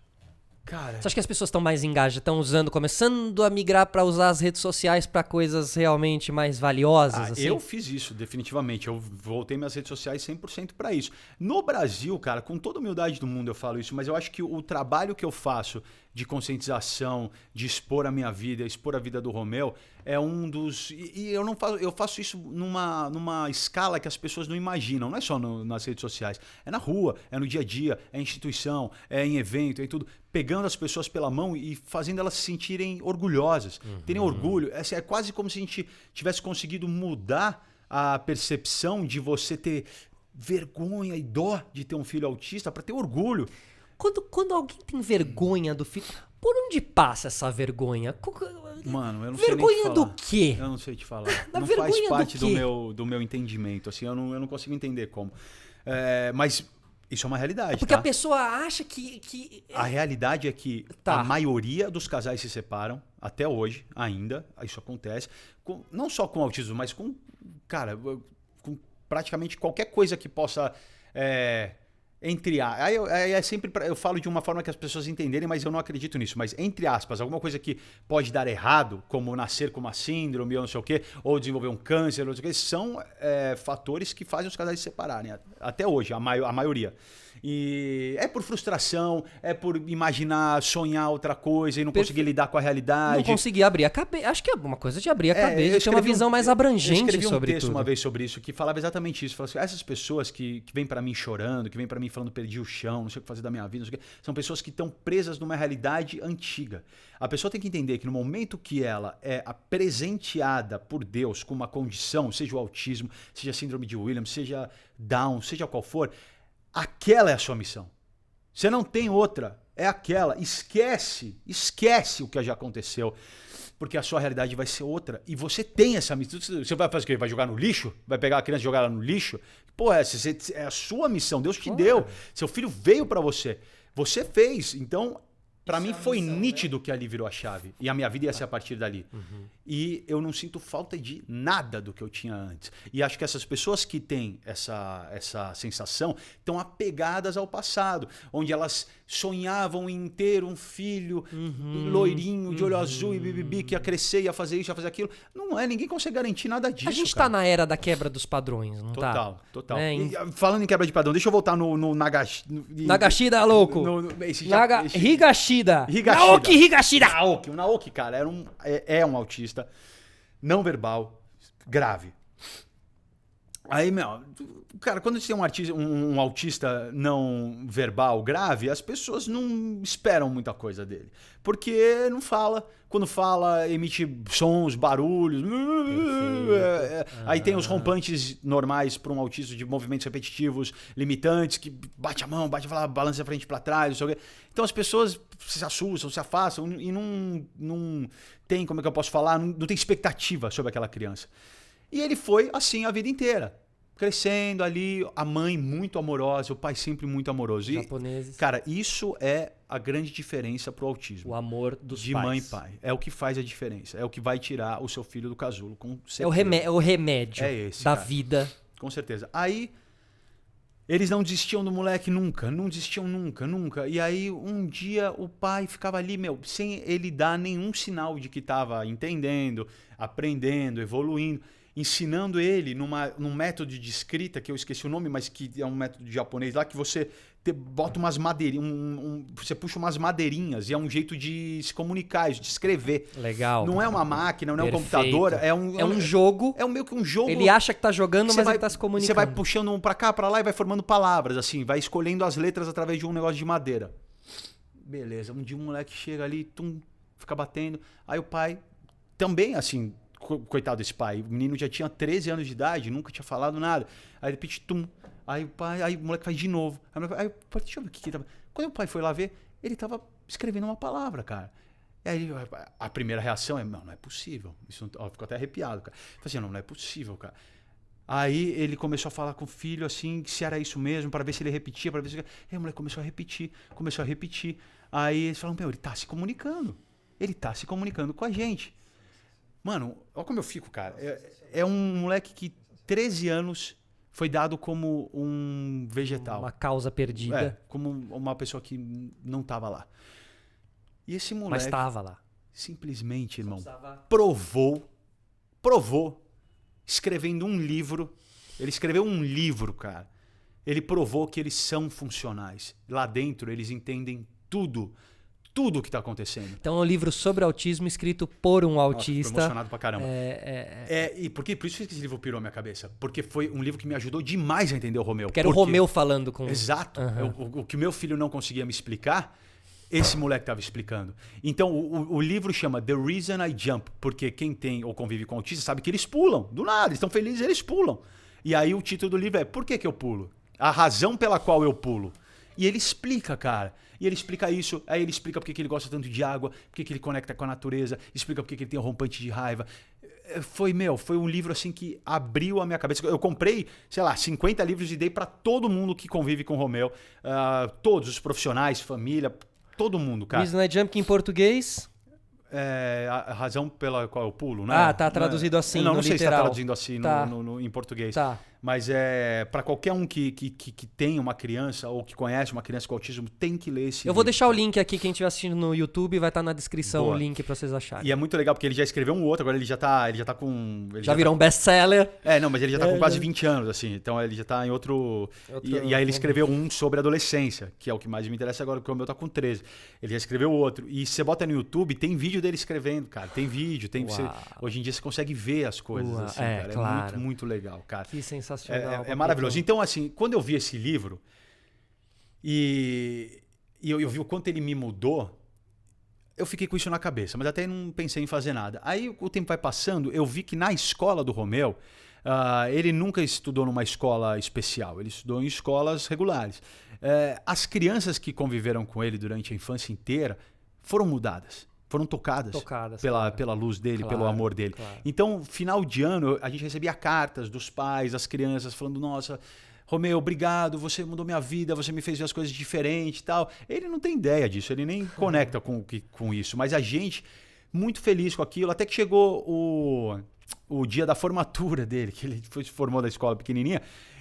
Cara, Você acha que as pessoas estão mais engajadas, estão usando, começando a migrar para usar as redes sociais para coisas realmente mais valiosas? Assim? Eu fiz isso, definitivamente. Eu voltei minhas redes sociais 100% para isso. No Brasil, cara, com toda a humildade do mundo eu falo isso, mas eu acho que o trabalho que eu faço de conscientização, de expor a minha vida, expor a vida do Romeu, é um dos... E eu não faço, eu faço isso numa escala que as pessoas não imaginam. Não é só nas redes sociais. É na rua, é no dia a dia, é em instituição, é em evento, é em tudo. Pegando as pessoas pela mão e fazendo elas se sentirem orgulhosas, terem orgulho. É quase como se a gente tivesse conseguido mudar a percepção de você ter vergonha e dó de ter um filho autista para ter orgulho. Quando alguém tem vergonha do filho, por onde passa essa vergonha? Mano, eu não sei nem te vergonha falar. do quê? Eu não sei te falar. Da Não vergonha faz do parte quê? do meu entendimento. Assim, eu não consigo entender como. Mas isso é uma realidade, Porque tá? a pessoa acha que... A realidade é que Tá. a maioria dos casais se separam, até hoje, ainda, isso acontece, não só com autismo, mas com, cara, com praticamente qualquer coisa que possa... é sempre eu falo de uma forma que as pessoas entenderem, mas eu não acredito nisso. Mas, entre aspas, alguma coisa que pode dar errado, como nascer com uma síndrome ou não sei o quê, ou desenvolver um câncer, ou não sei o quê, são fatores que fazem os casais se separarem. Até hoje, a maioria. E é por frustração, é por imaginar, sonhar outra coisa e não conseguir lidar com a realidade. Não conseguir abrir a cabeça. Acho que é uma coisa de abrir a cabeça, de ter uma visão mais Eu abrangente escrevi um sobre texto tudo. uma vez sobre isso, que falava exatamente isso. Falava assim, essas pessoas que vêm pra mim chorando, que vêm pra mim falando perdi o chão, não sei o que fazer da minha vida, não sei o que, são pessoas que estão presas numa realidade antiga. A pessoa tem que entender que no momento que ela é presenteada por Deus com uma condição, seja o autismo, seja a síndrome de Williams, seja Down, seja qual for, aquela é a sua missão. Você não tem outra. É aquela. Esquece o que já aconteceu. Porque a sua realidade vai ser outra. E você tem essa missão. Você vai fazer o quê? Vai jogar no lixo? Vai pegar a criança e jogar ela no lixo? Pô, é a sua missão. Deus te deu. Seu filho veio pra você. Você fez. Então, pra mim foi nítido que ali virou a chave. E a minha vida ia ser a partir dali. E eu não sinto falta de nada do que eu tinha antes. E acho que essas pessoas que têm essa sensação estão apegadas ao passado, onde elas sonhavam em ter um filho loirinho, de olho azul e bibibi, que ia crescer, ia fazer isso, ia fazer aquilo. Não é, ninguém consegue garantir nada disso. A gente cara. tá na era da quebra dos padrões, não tá? Total. É, E, falando em quebra de padrão, deixa eu voltar no Nagashida, louco. Higashida. Naoki Higashida. O Naoki, cara, é um autista não verbal grave. Aí, meu, cara, quando você tem um autista não verbal grave, as pessoas não esperam muita coisa dele. Porque não fala. Quando fala, emite sons, barulhos. Aí tem os rompantes normais para um autista de movimentos repetitivos, limitantes, que bate a mão, balança a frente para trás, não sei o quê. Então as pessoas se assustam, se afastam e não tem, como é que eu posso falar, não tem expectativa sobre aquela criança. E ele foi assim a vida inteira. Crescendo ali, a mãe muito amorosa, o pai sempre muito amoroso. Japoneses. Cara, isso é a grande diferença pro autismo. O amor dos de pais. Mãe e pai. É o que faz a diferença. É o que vai tirar o seu filho do casulo. Com certeza. É o remédio da cara. vida. Com certeza. Aí, eles não desistiam do moleque nunca. Não desistiam nunca. E aí, um dia, o pai ficava ali, sem ele dar nenhum sinal de que estava entendendo, aprendendo, evoluindo. Ensinando ele num método de escrita, que eu esqueci o nome, mas que é um método japonês lá, que você bota umas madeirinhas, você puxa umas madeirinhas e é um jeito de se comunicar, de escrever. Legal. Não é uma máquina, não é um Perfeito. computador, É um jogo. É meio que um jogo. Ele acha que tá jogando, mas vai, ele tá se comunicando. Você vai puxando um pra cá, pra lá e vai formando palavras, assim, vai escolhendo as letras através de um negócio de madeira. Beleza, um dia um moleque chega ali, fica batendo, aí o pai também, assim... Coitado desse pai, o menino já tinha 13 anos de idade, nunca tinha falado nada. Aí ele repete, aí o moleque faz de novo. Aí deixa eu ver o que tava. Quando o pai foi lá ver, ele tava escrevendo uma palavra, cara. E aí a primeira reação é, não é possível. Isso ficou até arrepiado, cara. Falei assim, não é possível, cara. Aí ele começou a falar com o filho, assim, se era isso mesmo, para ver se ele repetia, para ver se... E aí o moleque começou a repetir. Aí eles falaram, meu, ele tá se comunicando. Ele tá se comunicando com a gente. Mano, olha como eu fico, cara. É um moleque que 13 anos foi dado como um vegetal. Uma causa perdida. Como uma pessoa que não tava lá. E esse moleque... Mas estava lá. Simplesmente, irmão, Precisava... provou, escrevendo um livro. Ele escreveu um livro, cara. Ele provou que eles são funcionais. Lá dentro, eles entendem tudo o que tá acontecendo. Então é um livro sobre autismo escrito por um autista. Nossa, tô emocionado pra caramba. E por isso que esse livro pirou a minha cabeça. Porque foi um livro que me ajudou demais a entender o Romeu. Porque era o Romeu falando com... Exato. O que o meu filho não conseguia me explicar, esse moleque estava explicando. Então, o livro chama The Reason I Jump, porque quem tem ou convive com autistas sabe que eles pulam. Do nada, eles estão felizes, eles pulam. E aí o título do livro é Por que eu pulo? A razão pela qual eu pulo. E ele explica, cara. E ele explica isso, aí ele explica porque que ele gosta tanto de água, porque que ele conecta com a natureza, explica porque que ele tem um rompante de raiva. Foi um livro assim que abriu a minha cabeça. Eu comprei, sei lá, 50 livros e dei para todo mundo que convive com o Romeu. Todos os profissionais, família, todo mundo, cara. Reason I Jump, que em português... a razão pela qual eu pulo, né? Ah, tá traduzido assim, não no sei literal. se tá traduzindo assim Tá. em português. Tá. Mas para qualquer um que tem uma criança ou que conhece uma criança com autismo, tem que ler esse livro. Eu vou deixar o link aqui, quem estiver assistindo no YouTube, vai estar na descrição. Boa. O link pra vocês acharem. E é muito legal porque ele já escreveu um outro, agora ele já tá com... Já virou um best-seller. Não, mas ele já tá com quase 20 anos, assim. Então ele já tá em outro... E aí ele escreveu um sobre adolescência, que é o que mais me interessa agora, porque o meu tá com 13. Ele já escreveu outro. E se você bota no YouTube, tem vídeo dele escrevendo, cara. Tem vídeo, hoje em dia você consegue ver as coisas, assim, cara. Claro. É muito, muito legal, cara. Que sensacional. É maravilhoso. Então, assim, quando eu vi esse livro e eu vi o quanto ele me mudou, eu fiquei com isso na cabeça, mas até não pensei em fazer nada. Aí o tempo vai passando, eu vi que na escola do Romeu, ele nunca estudou numa escola especial, ele estudou em escolas regulares. As crianças que conviveram com ele durante a infância inteira foram mudadas. Foram tocadas pela luz dele, pelo amor dele. Claro. Então, final de ano, a gente recebia cartas dos pais, das crianças, falando, nossa, Romeu, obrigado, você mudou minha vida, você me fez ver as coisas diferentes e tal. Ele não tem ideia disso, ele nem conecta com isso. Mas a gente, muito feliz com aquilo, até que chegou o dia da formatura dele, que ele se formou da escola pequenininha.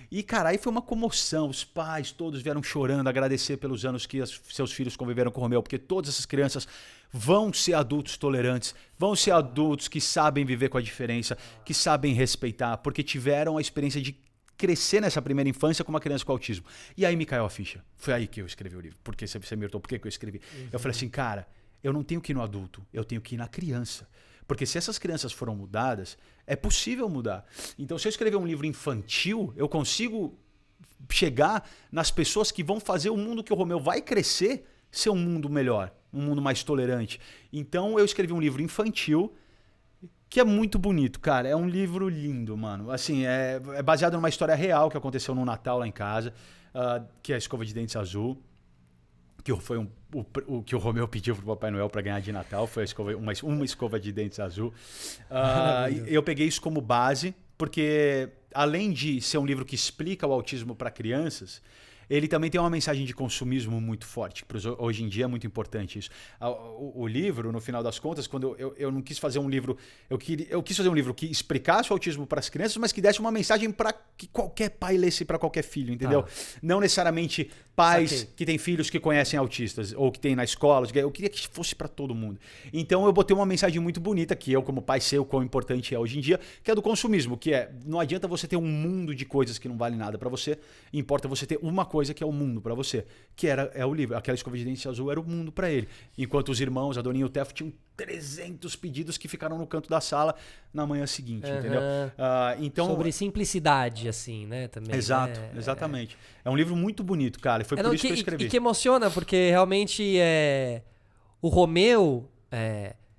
E, cara, aí foi uma comoção. Os pais todos vieram chorando, agradecer pelos anos que seus filhos conviveram com o Romeu, porque todas essas crianças vão ser adultos tolerantes, vão ser adultos que sabem viver com a diferença, que sabem respeitar, porque tiveram a experiência de crescer nessa primeira infância com uma criança com autismo. E aí me caiu a ficha. Foi aí que eu escrevi o livro. Porque você me perguntou por que eu escrevi. Eu falei assim, cara, eu não tenho que ir no adulto, eu tenho que ir na criança. Porque se essas crianças foram mudadas, é possível mudar. Então, se eu escrever um livro infantil, eu consigo chegar nas pessoas que vão fazer o mundo que o Romeu vai crescer ser um mundo melhor, um mundo mais tolerante. Então, eu escrevi um livro infantil que é muito bonito, cara. É um livro lindo, mano. Assim, é baseado numa história real que aconteceu no Natal lá em casa, que é a escova de dentes azul. Que foi o que o Romeu pediu pro Papai Noel para ganhar de Natal, foi uma escova de dentes azul. Eu peguei isso como base, porque além de ser um livro que explica o autismo para crianças, ele também tem uma mensagem de consumismo muito forte, que hoje em dia é muito importante isso. O livro, no final das contas, quando eu não quis fazer um livro, eu quis fazer um livro que explicasse o autismo para as crianças, mas que desse uma mensagem para que qualquer pai lesse para qualquer filho, entendeu? Não necessariamente pais que têm filhos que conhecem autistas, ou que têm na escola, eu queria que fosse para todo mundo. Então eu botei uma mensagem muito bonita, que eu como pai sei o quão importante é hoje em dia, que é do consumismo, que não adianta você ter um mundo de coisas que não valem nada para você, importa você ter uma coisa que é o mundo para você, que é o livro. Aquela escova de dente azul era o mundo para ele. Enquanto os irmãos, a Doninha e o Tefo, tinham 300 pedidos que ficaram no canto da sala na manhã seguinte, entendeu? Então, sobre simplicidade, assim, né? Também, exato, exatamente. É um livro muito bonito, cara. E foi por isso que eu escrevi. E que emociona, porque realmente o Romeu...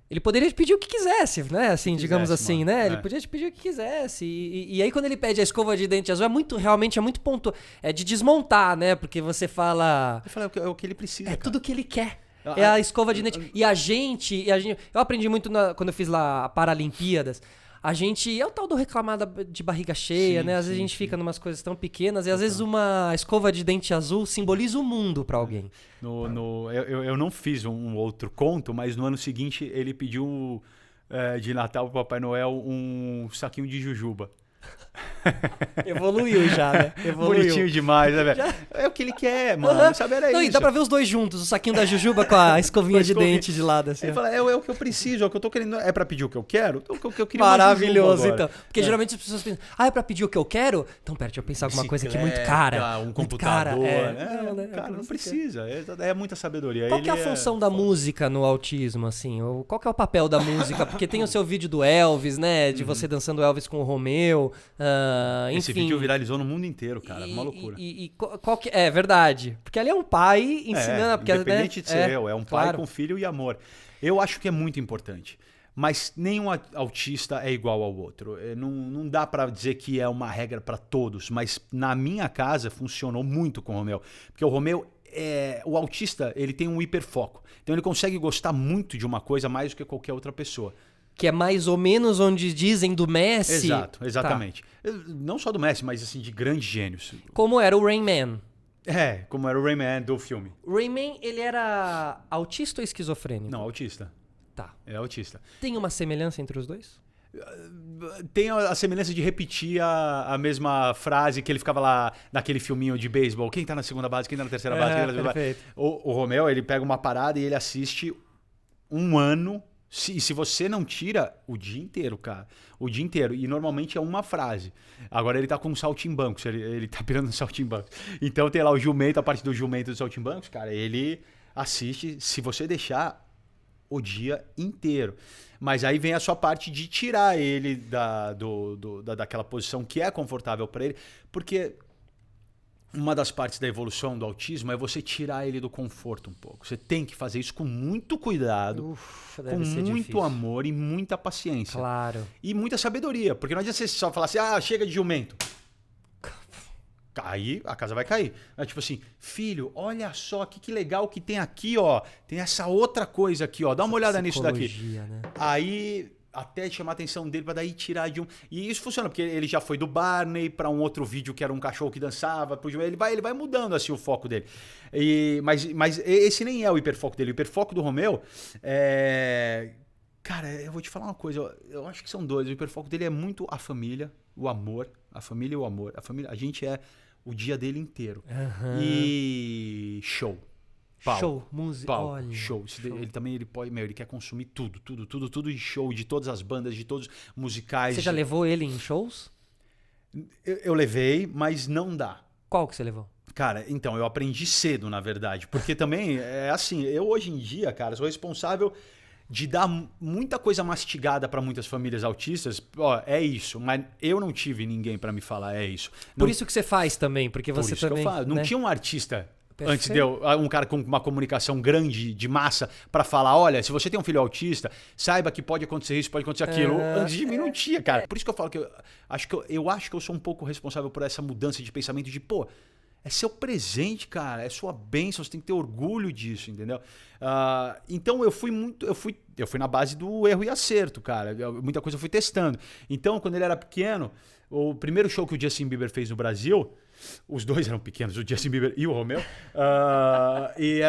ele poderia te pedir o que quisesse, né? Assim, digamos assim, mano. né? Ele podia te pedir o que quisesse. E aí, quando ele pede a escova de dente azul, realmente é muito ponto. É de desmontar, né? Porque você fala. Eu falei, é o que ele precisa. É cara. tudo o que ele quer. É a escova de dente. E a gente. Eu aprendi muito quando eu fiz lá a Paralimpíadas. A gente... É o tal do reclamar de barriga cheia, Sim, né? Às vezes a gente fica numas coisas tão pequenas e às vezes uma escova de dente azul simboliza o mundo pra alguém. Eu não fiz um outro conto, mas no ano seguinte ele pediu de Natal pro Papai Noel um saquinho de jujuba. Evoluiu já, né? Evoluiu. Bonitinho demais, né, velho? É o que ele quer, mano. Sabe, era Não, isso. e dá pra ver os dois juntos, o saquinho da jujuba com a escovinha de dente de lado, assim. Ele fala, é o que eu preciso, é o que eu tô querendo. É pra pedir o que eu quero? O que eu queria Maravilhoso, uma jujuba então. Porque geralmente as pessoas pensam, é pra pedir o que eu quero? Então, pera, deixa eu pensar alguma coisa aqui muito cara. Um muito computador. cara. Não, né? cara, não precisa. É muita sabedoria. Qual que é a função da música no autismo, assim? Qual que é o papel da música? Porque tem o seu vídeo do Elvis, né? De você dançando Elvis com o Romeu. Enfim. Esse vídeo viralizou no mundo inteiro, cara. Uma loucura. Qual que é verdade? Porque ali é um pai ensinando. Porque, independente de ser eu, é um pai claro. com filho e amor. Eu acho que é muito importante. Mas nenhum autista é igual ao outro. Não dá pra dizer que é uma regra pra todos, mas na minha casa funcionou muito com o Romeu. Porque o Romeu, o autista, ele tem um hiperfoco. Então ele consegue gostar muito de uma coisa mais do que qualquer outra pessoa. Que é mais ou menos onde dizem do Messi. Exato, exatamente. Tá. Não só do Messi, mas assim, de grandes gênios. Como era o Rain Man. Como era o Rayman do filme. O Rain Man, ele era autista ou esquizofrênico? Não, autista. Tá. É autista. Tem uma semelhança entre os dois? Tem a semelhança de repetir a mesma frase que ele ficava lá naquele filminho de beisebol. Quem tá na segunda base, quem tá na terceira base, quem tá na segunda base. O Romeu, ele pega uma parada e ele assiste um ano. Se você não tira o dia inteiro, cara. O dia inteiro. E normalmente é uma frase. Agora ele tá com saltimbancos. Ele tá pirando saltimbancos. Então tem lá o jumento, a parte do jumento dos saltimbancos, cara. Ele assiste, se você deixar, o dia inteiro. Mas aí vem a sua parte de tirar ele daquela posição que é confortável para ele. Porque uma das partes da evolução do autismo é você tirar ele do conforto um pouco. Você tem que fazer isso com muito cuidado, com muito difícil. amor e muita paciência. Claro. E muita sabedoria. Porque não adianta você só falar assim, chega de jumento. Aí a casa vai cair. É tipo assim, filho, olha só que legal que tem aqui, ó. Tem essa outra coisa aqui, ó. Dá uma olhada nisso daqui. Né? Aí... até chamar a atenção dele pra daí tirar de um... E isso funciona, porque ele já foi do Barney pra um outro vídeo que era um cachorro que dançava. Ele vai mudando assim o foco dele. Mas esse nem é o hiperfoco dele. O hiperfoco do Romeu é... Cara, eu vou te falar uma coisa. Eu acho que são dois. O hiperfoco dele é muito a família, o amor. A família e o amor. A gente é o dia dele inteiro. Uhum. E show. Pau. Show, música, olha. Show. Ele também ele quer consumir tudo de show, de todas as bandas, de todos os musicais. Você já levou ele em shows? Eu levei, mas não dá. Qual que você levou? Cara, então, eu aprendi cedo, na verdade. Porque também é assim, eu hoje em dia, cara, sou responsável de dar muita coisa mastigada para muitas famílias autistas. É isso, mas eu não tive ninguém para me falar, é isso. Por isso que você faz também, porque você também... Que eu faço. Não né? tinha um artista... Perfeito. Antes de um cara com uma comunicação grande, de massa, pra falar, olha, se você tem um filho autista, saiba que pode acontecer isso, pode acontecer aquilo. Antes de mim não tinha, cara. Por isso que eu falo que eu acho que eu sou um pouco responsável por essa mudança de pensamento de, é seu presente, cara, é sua bênção, você tem que ter orgulho disso, entendeu? Então eu fui na base do erro e acerto, cara. Muita coisa eu fui testando. Então, quando ele era pequeno, o primeiro show que o Justin Bieber fez no Brasil... Os dois eram pequenos, o Justin Bieber e o Romeu.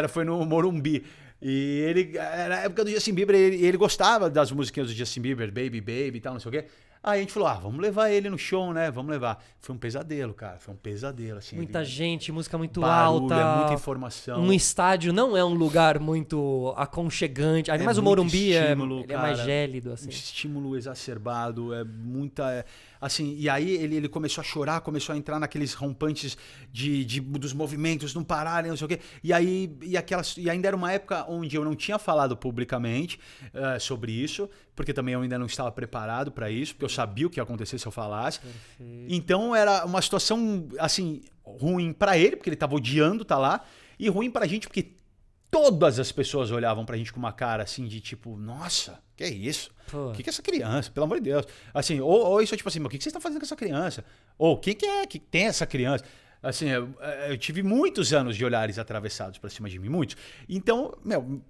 Foi no Morumbi. E ele, na época do Justin Bieber, ele gostava das musiquinhas do Justin Bieber, Baby, Baby e tal, não sei o quê. Aí a gente falou, vamos levar ele no show, né? Vamos levar. Foi um pesadelo, cara. Foi um pesadelo, assim. Muita gente, música muito barulho, alta. muita informação. Um estádio não é um lugar muito aconchegante. Ainda mais o Morumbi estímulo, ele é mais gélido, assim. Um estímulo exacerbado, é muita... assim, e aí ele começou a chorar, começou a entrar naqueles rompantes dos movimentos não pararem, não sei o quê. E ainda era uma época onde eu não tinha falado publicamente sobre isso, porque também eu ainda não estava preparado para isso, porque eu sabia o que ia acontecer se eu falasse. Perfeito. Então era uma situação, assim, ruim para ele, porque ele estava odiando estar lá, e ruim pra gente, porque todas as pessoas olhavam pra gente com uma cara assim de tipo, nossa, que é isso? O que é essa criança? Pelo amor de Deus. Assim, ou isso é tipo assim, o que você está fazendo com essa criança? Ou quem que é que tem essa criança? Assim, eu tive muitos anos de olhares atravessados pra cima de mim, muitos. Então,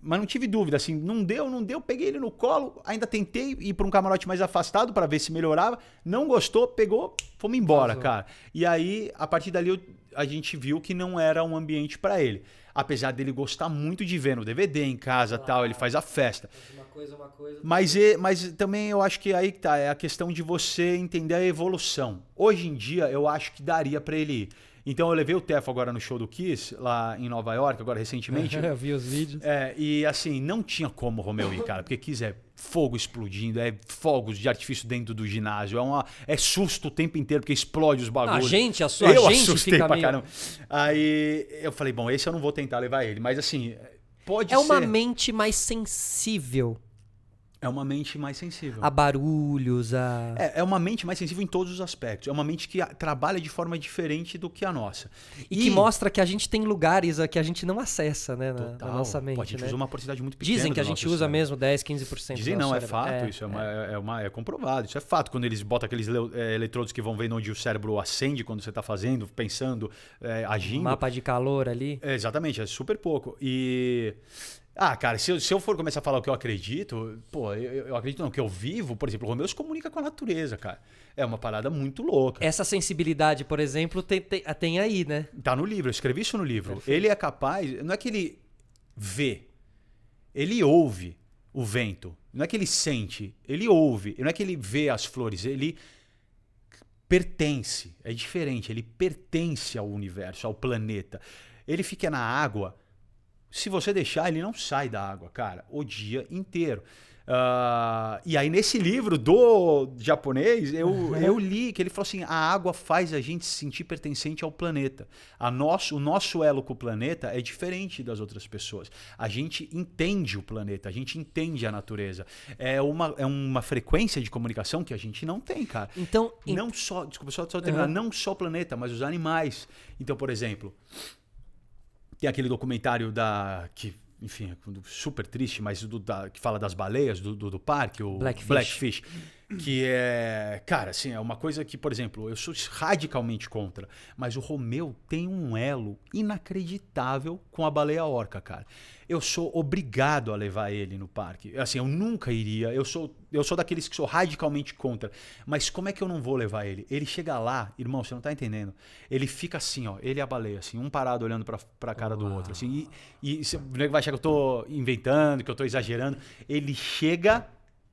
mas não tive dúvida, assim, não deu, peguei ele no colo, ainda tentei ir pra um camarote mais afastado pra ver se melhorava, não gostou, pegou, fomos embora, cara. E aí, a partir dali, a gente viu que não era um ambiente pra ele. Apesar dele gostar muito de ver no DVD, em casa e tal, ele faz a festa. Uma coisa. Mas também eu acho que aí que tá, é a questão de você entender a evolução. Hoje em dia, eu acho que daria pra ele ir. Então eu levei o Tefo agora no show do Kiss, lá em Nova York, agora recentemente. Eu vi os vídeos. E assim, não tinha como o Romeu ir, cara, porque Kiss é fogo explodindo, é fogos de artifício dentro do ginásio, é susto o tempo inteiro, porque explode os bagulhos. A sua eu gente assustei fica pra meio... caramba. Aí eu falei, bom, esse eu não vou tentar levar ele, mas assim, pode ser... É uma mente mais sensível. É uma mente mais sensível. A barulhos, É uma mente mais sensível em todos os aspectos. É uma mente que trabalha de forma diferente do que a nossa. E que mostra que a gente tem lugares que a gente não acessa, né, na nossa mente. Pô, a gente né? usa uma porcentagem muito pequena. Dizem que a gente usa mesmo 10, 15%. Dizem não, é fato isso. É comprovado. Isso é fato. Quando eles botam aqueles eletrodos que vão vendo onde o cérebro acende quando você está fazendo, pensando, agindo. Mapa de calor ali. Exatamente, é super pouco. E... cara, se eu for começar a falar o que eu acredito, pô, eu acredito no que eu vivo, por exemplo, o Romeu se comunica com a natureza, cara. É uma parada muito louca. Essa sensibilidade, por exemplo, tem aí, né? Tá no livro, eu escrevi isso no livro. Perfeito. Ele é capaz, não é que ele vê, ele ouve o vento. Não é que ele sente, ele ouve. Não é que ele vê as flores, ele pertence. É diferente, ele pertence ao universo, ao planeta. Ele fica na água. Se você deixar, ele não sai da água, cara, o dia inteiro. E aí, nesse livro do japonês, eu li que ele falou assim, a água faz a gente se sentir pertencente ao planeta. O nosso elo com o planeta é diferente das outras pessoas. A gente entende o planeta, a gente entende a natureza. É uma frequência de comunicação que a gente não tem, cara. Então, não só, desculpa, só terminar, não só o planeta, mas os animais. Então, por exemplo... Tem aquele documentário que, enfim, super triste, mas que fala das baleias do parque, o Blackfish. Que é, cara, assim, é uma coisa que, por exemplo, eu sou radicalmente contra, mas o Romeu tem um elo inacreditável com a baleia orca, cara. Eu sou obrigado a levar ele no parque. Assim, eu nunca iria, eu sou daqueles que sou radicalmente contra, mas como é que eu não vou levar ele? Ele chega lá, irmão, você não tá entendendo, ele fica assim, ó, ele e a baleia, assim, um parado olhando pra cara do outro, assim, e você vai achar que eu tô inventando, que eu tô exagerando, ele chega,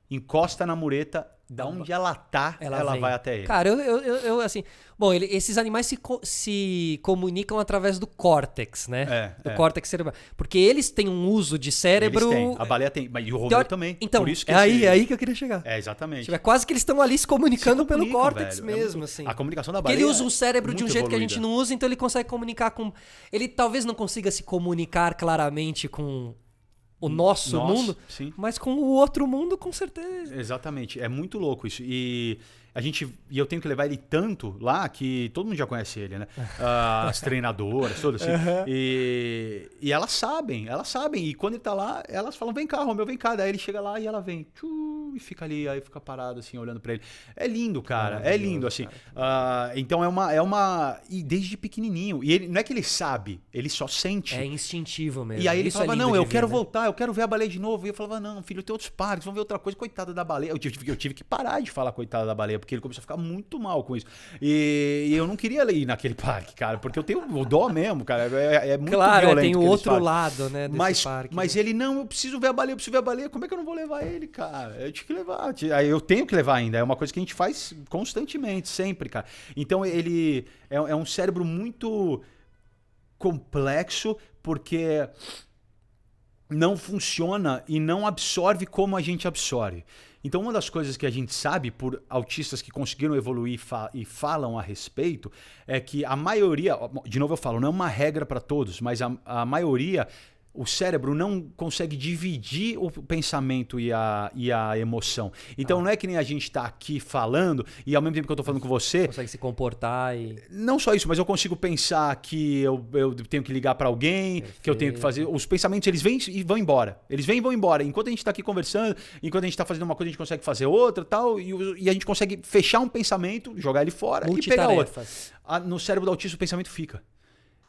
encosta na mureta, da onde ela tá, ela vai até ele. Cara, eu assim... Bom, esses animais se comunicam através do córtex, né? Do córtex cerebral. Porque eles têm um uso de cérebro... Eles têm. A baleia tem. Mas e o Romeu também. Então, por isso que aí que eu queria chegar. Exatamente. Tipo, é quase que eles estão ali se comunicando pelo córtex velho. mesmo, assim. A comunicação da Porque baleia ele usa o cérebro de um jeito evoluída. que a gente não usa, então ele consegue comunicar com... Ele talvez não consiga se comunicar claramente com... o nosso mundo, sim. Mas com o outro mundo, com certeza. Exatamente, é muito louco isso. E eu tenho que levar ele tanto lá que todo mundo já conhece ele, né? As treinadoras, todas assim. E elas sabem. E quando ele tá lá, elas falam, vem cá, Romeu, vem cá. Daí ele chega lá e ela vem, e fica ali, aí fica parado assim, olhando pra ele. É lindo, cara, é lindo, assim. Então e desde pequenininho. E ele, não é que ele sabe, ele só sente. É instintivo mesmo. E aí ele isso falava, é lindo não, eu de quero ver, né? voltar, eu quero ver a baleia de novo. E eu falava, não, filho, tem outros parques, vamos ver outra coisa. Coitada da baleia. Eu tive que parar de falar coitada da baleia, porque ele começou a ficar muito mal com isso. E eu não queria ir naquele parque, cara, porque eu tenho dó mesmo, cara. É muito claro, violento. Tem o que eles outro fazem. lado, né, desse parque. Mas ele, não, eu preciso ver a baleia. Como é que eu não vou levar ele, cara? Eu tinha que levar. Aí eu tenho que levar ainda. É uma coisa que a gente faz constantemente, sempre, cara. Então ele é um cérebro muito complexo, porque não funciona e não absorve como a gente absorve. Então, uma das coisas que a gente sabe por autistas que conseguiram evoluir e falam a respeito é que a maioria, de novo eu falo, não é uma regra para todos, mas a maioria o cérebro não consegue dividir o pensamento e a emoção. Então não é que nem a gente tá aqui falando e ao mesmo tempo que eu tô falando com você... Consegue se comportar e... Não só isso, mas eu consigo pensar que eu tenho que ligar para alguém, Perfeito. que eu tenho que fazer... Os pensamentos, eles vêm e vão embora. Eles vêm e vão embora. Enquanto a gente tá aqui conversando, enquanto a gente tá fazendo uma coisa, a gente consegue fazer outra tal, e a gente consegue fechar um pensamento, jogar ele fora e pegar outro. No cérebro do autista o pensamento fica.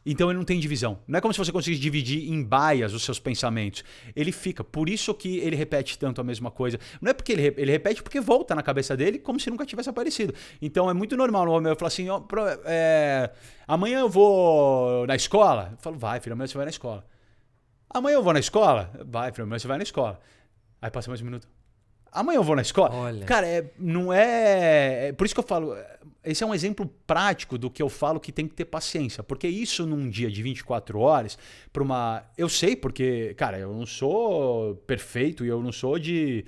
Então ele não tem divisão. Não é como se você conseguisse dividir em baias os seus pensamentos. Ele fica. Por isso que ele repete tanto a mesma coisa. Não é porque ele repete, porque volta na cabeça dele como se nunca tivesse aparecido. Então é muito normal no homem eu falar assim, amanhã eu vou na escola. Eu falo, vai filho, amanhã você vai na escola. Amanhã eu vou na escola? Vai filho, amanhã você vai na escola. Aí passa mais um minuto. Amanhã eu vou na escola. Olha. Cara, não é... Por isso que eu falo... Esse é um exemplo prático do que eu falo que tem que ter paciência. Porque isso num dia de 24 horas, para uma... Eu sei porque, cara, eu não sou perfeito e eu não sou de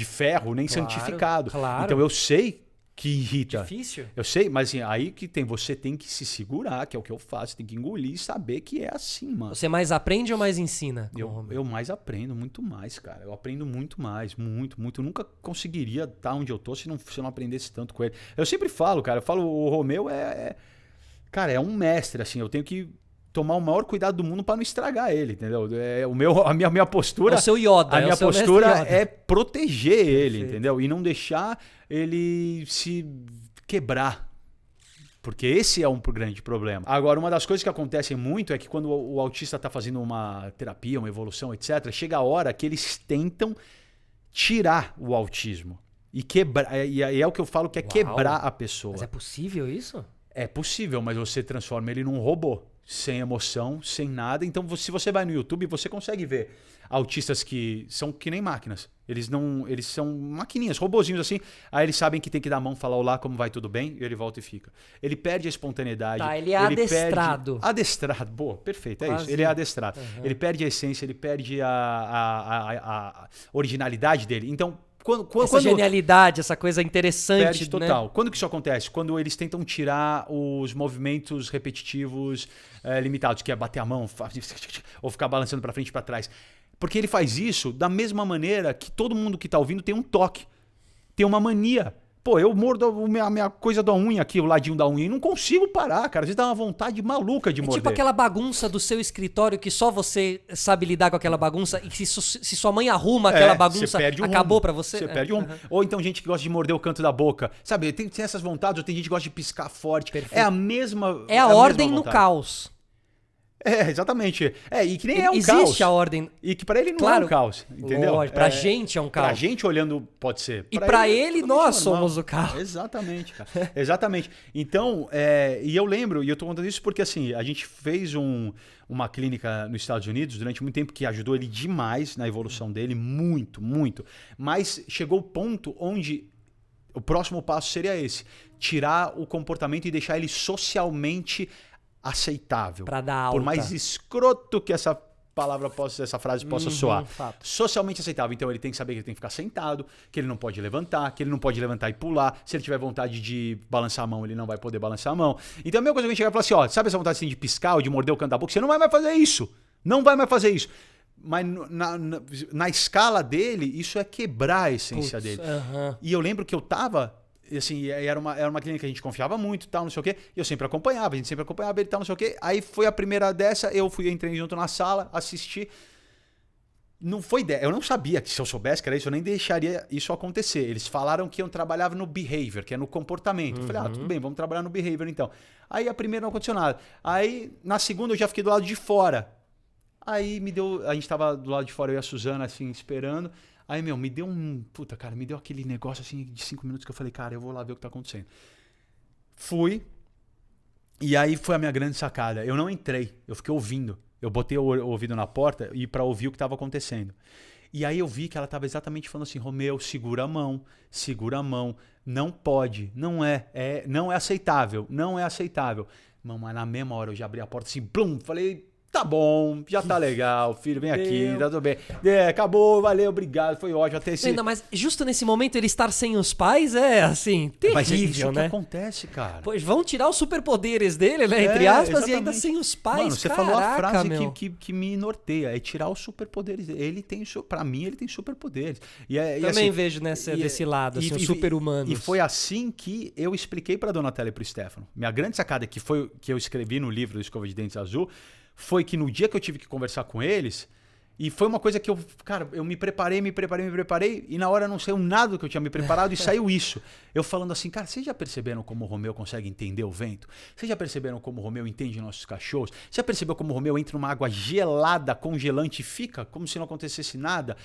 ferro, nem santificado. Claro. Então eu sei que irrita. Difícil. Eu sei, mas assim, aí que você tem que se segurar, que é o que eu faço, tem que engolir e saber que é assim, mano. Você mais aprende ou mais ensina? Eu mais aprendo, muito mais, cara. Eu aprendo muito mais, muito, muito. Eu nunca conseguiria estar onde eu tô se eu não aprendesse tanto com ele. Eu sempre falo, cara, o Romeu cara, é um mestre, assim, eu tenho que tomar o maior cuidado do mundo para não estragar ele, entendeu? A minha postura... É o seu Yoda. A minha postura Yoda. é proteger ele, entendeu? E não deixar ele se quebrar. Porque esse é um grande problema. Agora, uma das coisas que acontecem muito é que quando o autista está fazendo uma terapia, uma evolução, etc., chega a hora que eles tentam tirar o autismo. E quebrar. E é o que eu falo que é quebrar a pessoa. Mas é possível isso? É possível, mas você transforma ele num robô. Sem emoção, sem nada. Então, se você vai no YouTube, você consegue ver autistas que são que nem máquinas. Eles são maquininhas, robozinhos assim. Aí eles sabem que tem que dar a mão, falar olá, como vai, tudo bem? E ele volta e fica. Ele perde a espontaneidade. Tá, ele é adestrado. Adestrado, boa, perfeito, é Quase. isso. Ele é adestrado. Uhum. Ele perde a essência, ele perde a originalidade dele. Então, Essa genialidade, essa coisa interessante. Perde total. Né? Quando que isso acontece? Quando eles tentam tirar os movimentos repetitivos limitados, que é bater a mão ou ficar balançando para frente e para trás. Porque ele faz isso da mesma maneira que todo mundo que tá ouvindo tem um toque. Tem uma mania. Pô, eu mordo a minha coisa da unha aqui, o ladinho da unha, e não consigo parar, cara. Às vezes dá uma vontade maluca de morder. Tipo aquela bagunça do seu escritório que só você sabe lidar com aquela bagunça e que se sua mãe arruma aquela bagunça, acabou pra você? Você perde um rumo. Ou então gente que gosta de morder o canto da boca. Sabe, tem essas vontades, ou tem gente que gosta de piscar forte. Perfeito. É a mesma... É a ordem no caos. Exatamente. E que nem é um Existe caos. a ordem. E que pra ele não é um caos, entendeu? Lógico, pra gente é um caos. Pra gente olhando, pode ser. E pra ele, nós normal. somos o caos. Exatamente, cara. Exatamente. Então, e eu lembro, e eu tô contando isso porque assim, a gente fez uma clínica nos Estados Unidos durante muito tempo que ajudou ele demais na evolução dele, muito, muito. Mas chegou o ponto onde o próximo passo seria esse: tirar o comportamento e deixar ele socialmente aceitável. Pra dar alta. Por mais escroto que essa frase possa soar. Fato. Socialmente aceitável. Então ele tem que saber que ele tem que ficar sentado, que ele não pode levantar, que ele não pode levantar e pular. Se ele tiver vontade de balançar a mão, ele não vai poder balançar a mão. Então a mesma coisa que a gente chegar e falar assim, ó, sabe essa vontade assim, de piscar ou de morder o canto da boca? Você não vai mais fazer isso. Não vai mais fazer isso. Mas na escala dele, isso é quebrar a essência dele. E eu lembro que eu tava... Assim, era uma clínica que a gente confiava muito, tal, não sei o quê. E eu sempre acompanhava, a gente sempre acompanhava ele, tal, não sei o quê. Aí foi a primeira dessa, entrei junto na sala, assisti. Não foi ideia. Eu não sabia que se eu soubesse que era isso, eu nem deixaria isso acontecer. Eles falaram que eu trabalhava no behavior, que é no comportamento. Eu falei, tudo bem, vamos trabalhar no behavior então. Aí a primeira não aconteceu nada. Aí na segunda eu já fiquei do lado de fora. Aí a gente tava do lado de fora, eu e a Suzana, assim, esperando. Aí, me deu me deu aquele negócio assim de 5 minutos que eu falei, cara, eu vou lá ver o que tá acontecendo. Fui, e aí foi a minha grande sacada. Eu não entrei, eu fiquei ouvindo. Eu botei o ouvido na porta e para ouvir o que tava acontecendo. E aí eu vi que ela tava exatamente falando assim, Romeu, segura a mão, não pode, não é aceitável, não é aceitável. Mas na mesma hora eu já abri a porta assim, blum, falei... Tá bom, já tá legal, filho, vem aqui, tá tudo bem. Acabou, valeu, obrigado, foi ótimo. Até esse... Ainda, mas justo nesse momento ele estar sem os pais é, assim, Mas é isso terrível, que né? acontece, cara. Pois vão tirar os superpoderes dele, né? Entre aspas, e ainda exatamente. sem os pais. Mano, você Caraca, falou a frase meu. que me norteia, é tirar os superpoderes. Ele tem, pra mim, ele tem superpoderes. E Também assim, vejo desse lado, assim, os super-humanos. E foi assim que eu expliquei pra Donatella e pro Stefano. Minha grande sacada, que foi que eu escrevi no livro do Escova de Dentes Azul, foi que no dia que eu tive que conversar com eles, e foi uma coisa que eu, cara, eu me preparei, e na hora não saiu nada do que eu tinha me preparado e saiu isso. Eu falando assim, cara, vocês já perceberam como o Romeu consegue entender o vento? Vocês já perceberam como o Romeu entende nossos cachorros? Você já percebeu como o Romeu entra numa água gelada, congelante e fica como se não acontecesse nada?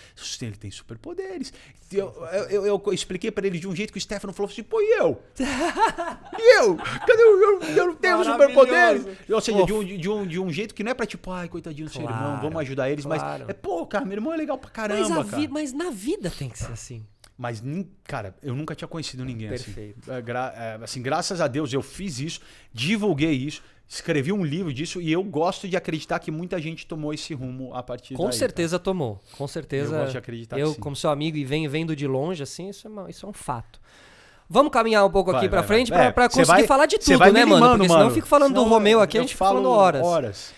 Ele tem superpoderes. Eu expliquei pra ele de um jeito que o Stefano falou assim, pô, e eu? E eu? Cadê eu não tenho superpoderes? Ou seja, de um jeito que não é pra tipo, ai, coitadinho do seu irmão, vamos ajudar eles, mas pô, cara, meu irmão é legal pra caramba, cara. Mas na vida tem que ser assim. Mas, cara, eu nunca tinha conhecido ninguém Perfeito. assim. Assim, graças a Deus eu fiz isso, divulguei isso, escrevi um livro disso e eu gosto de acreditar que muita gente tomou esse rumo a partir daí. Com certeza tomou. Com certeza. Eu gosto de acreditar eu, que sim. como seu amigo e vendo de longe, assim, isso é um fato. Vamos caminhar um pouco aqui pra frente pra conseguir falar de tudo, né, mano? Porque senão eu fico falando do Romeu aqui, a gente fica falando horas.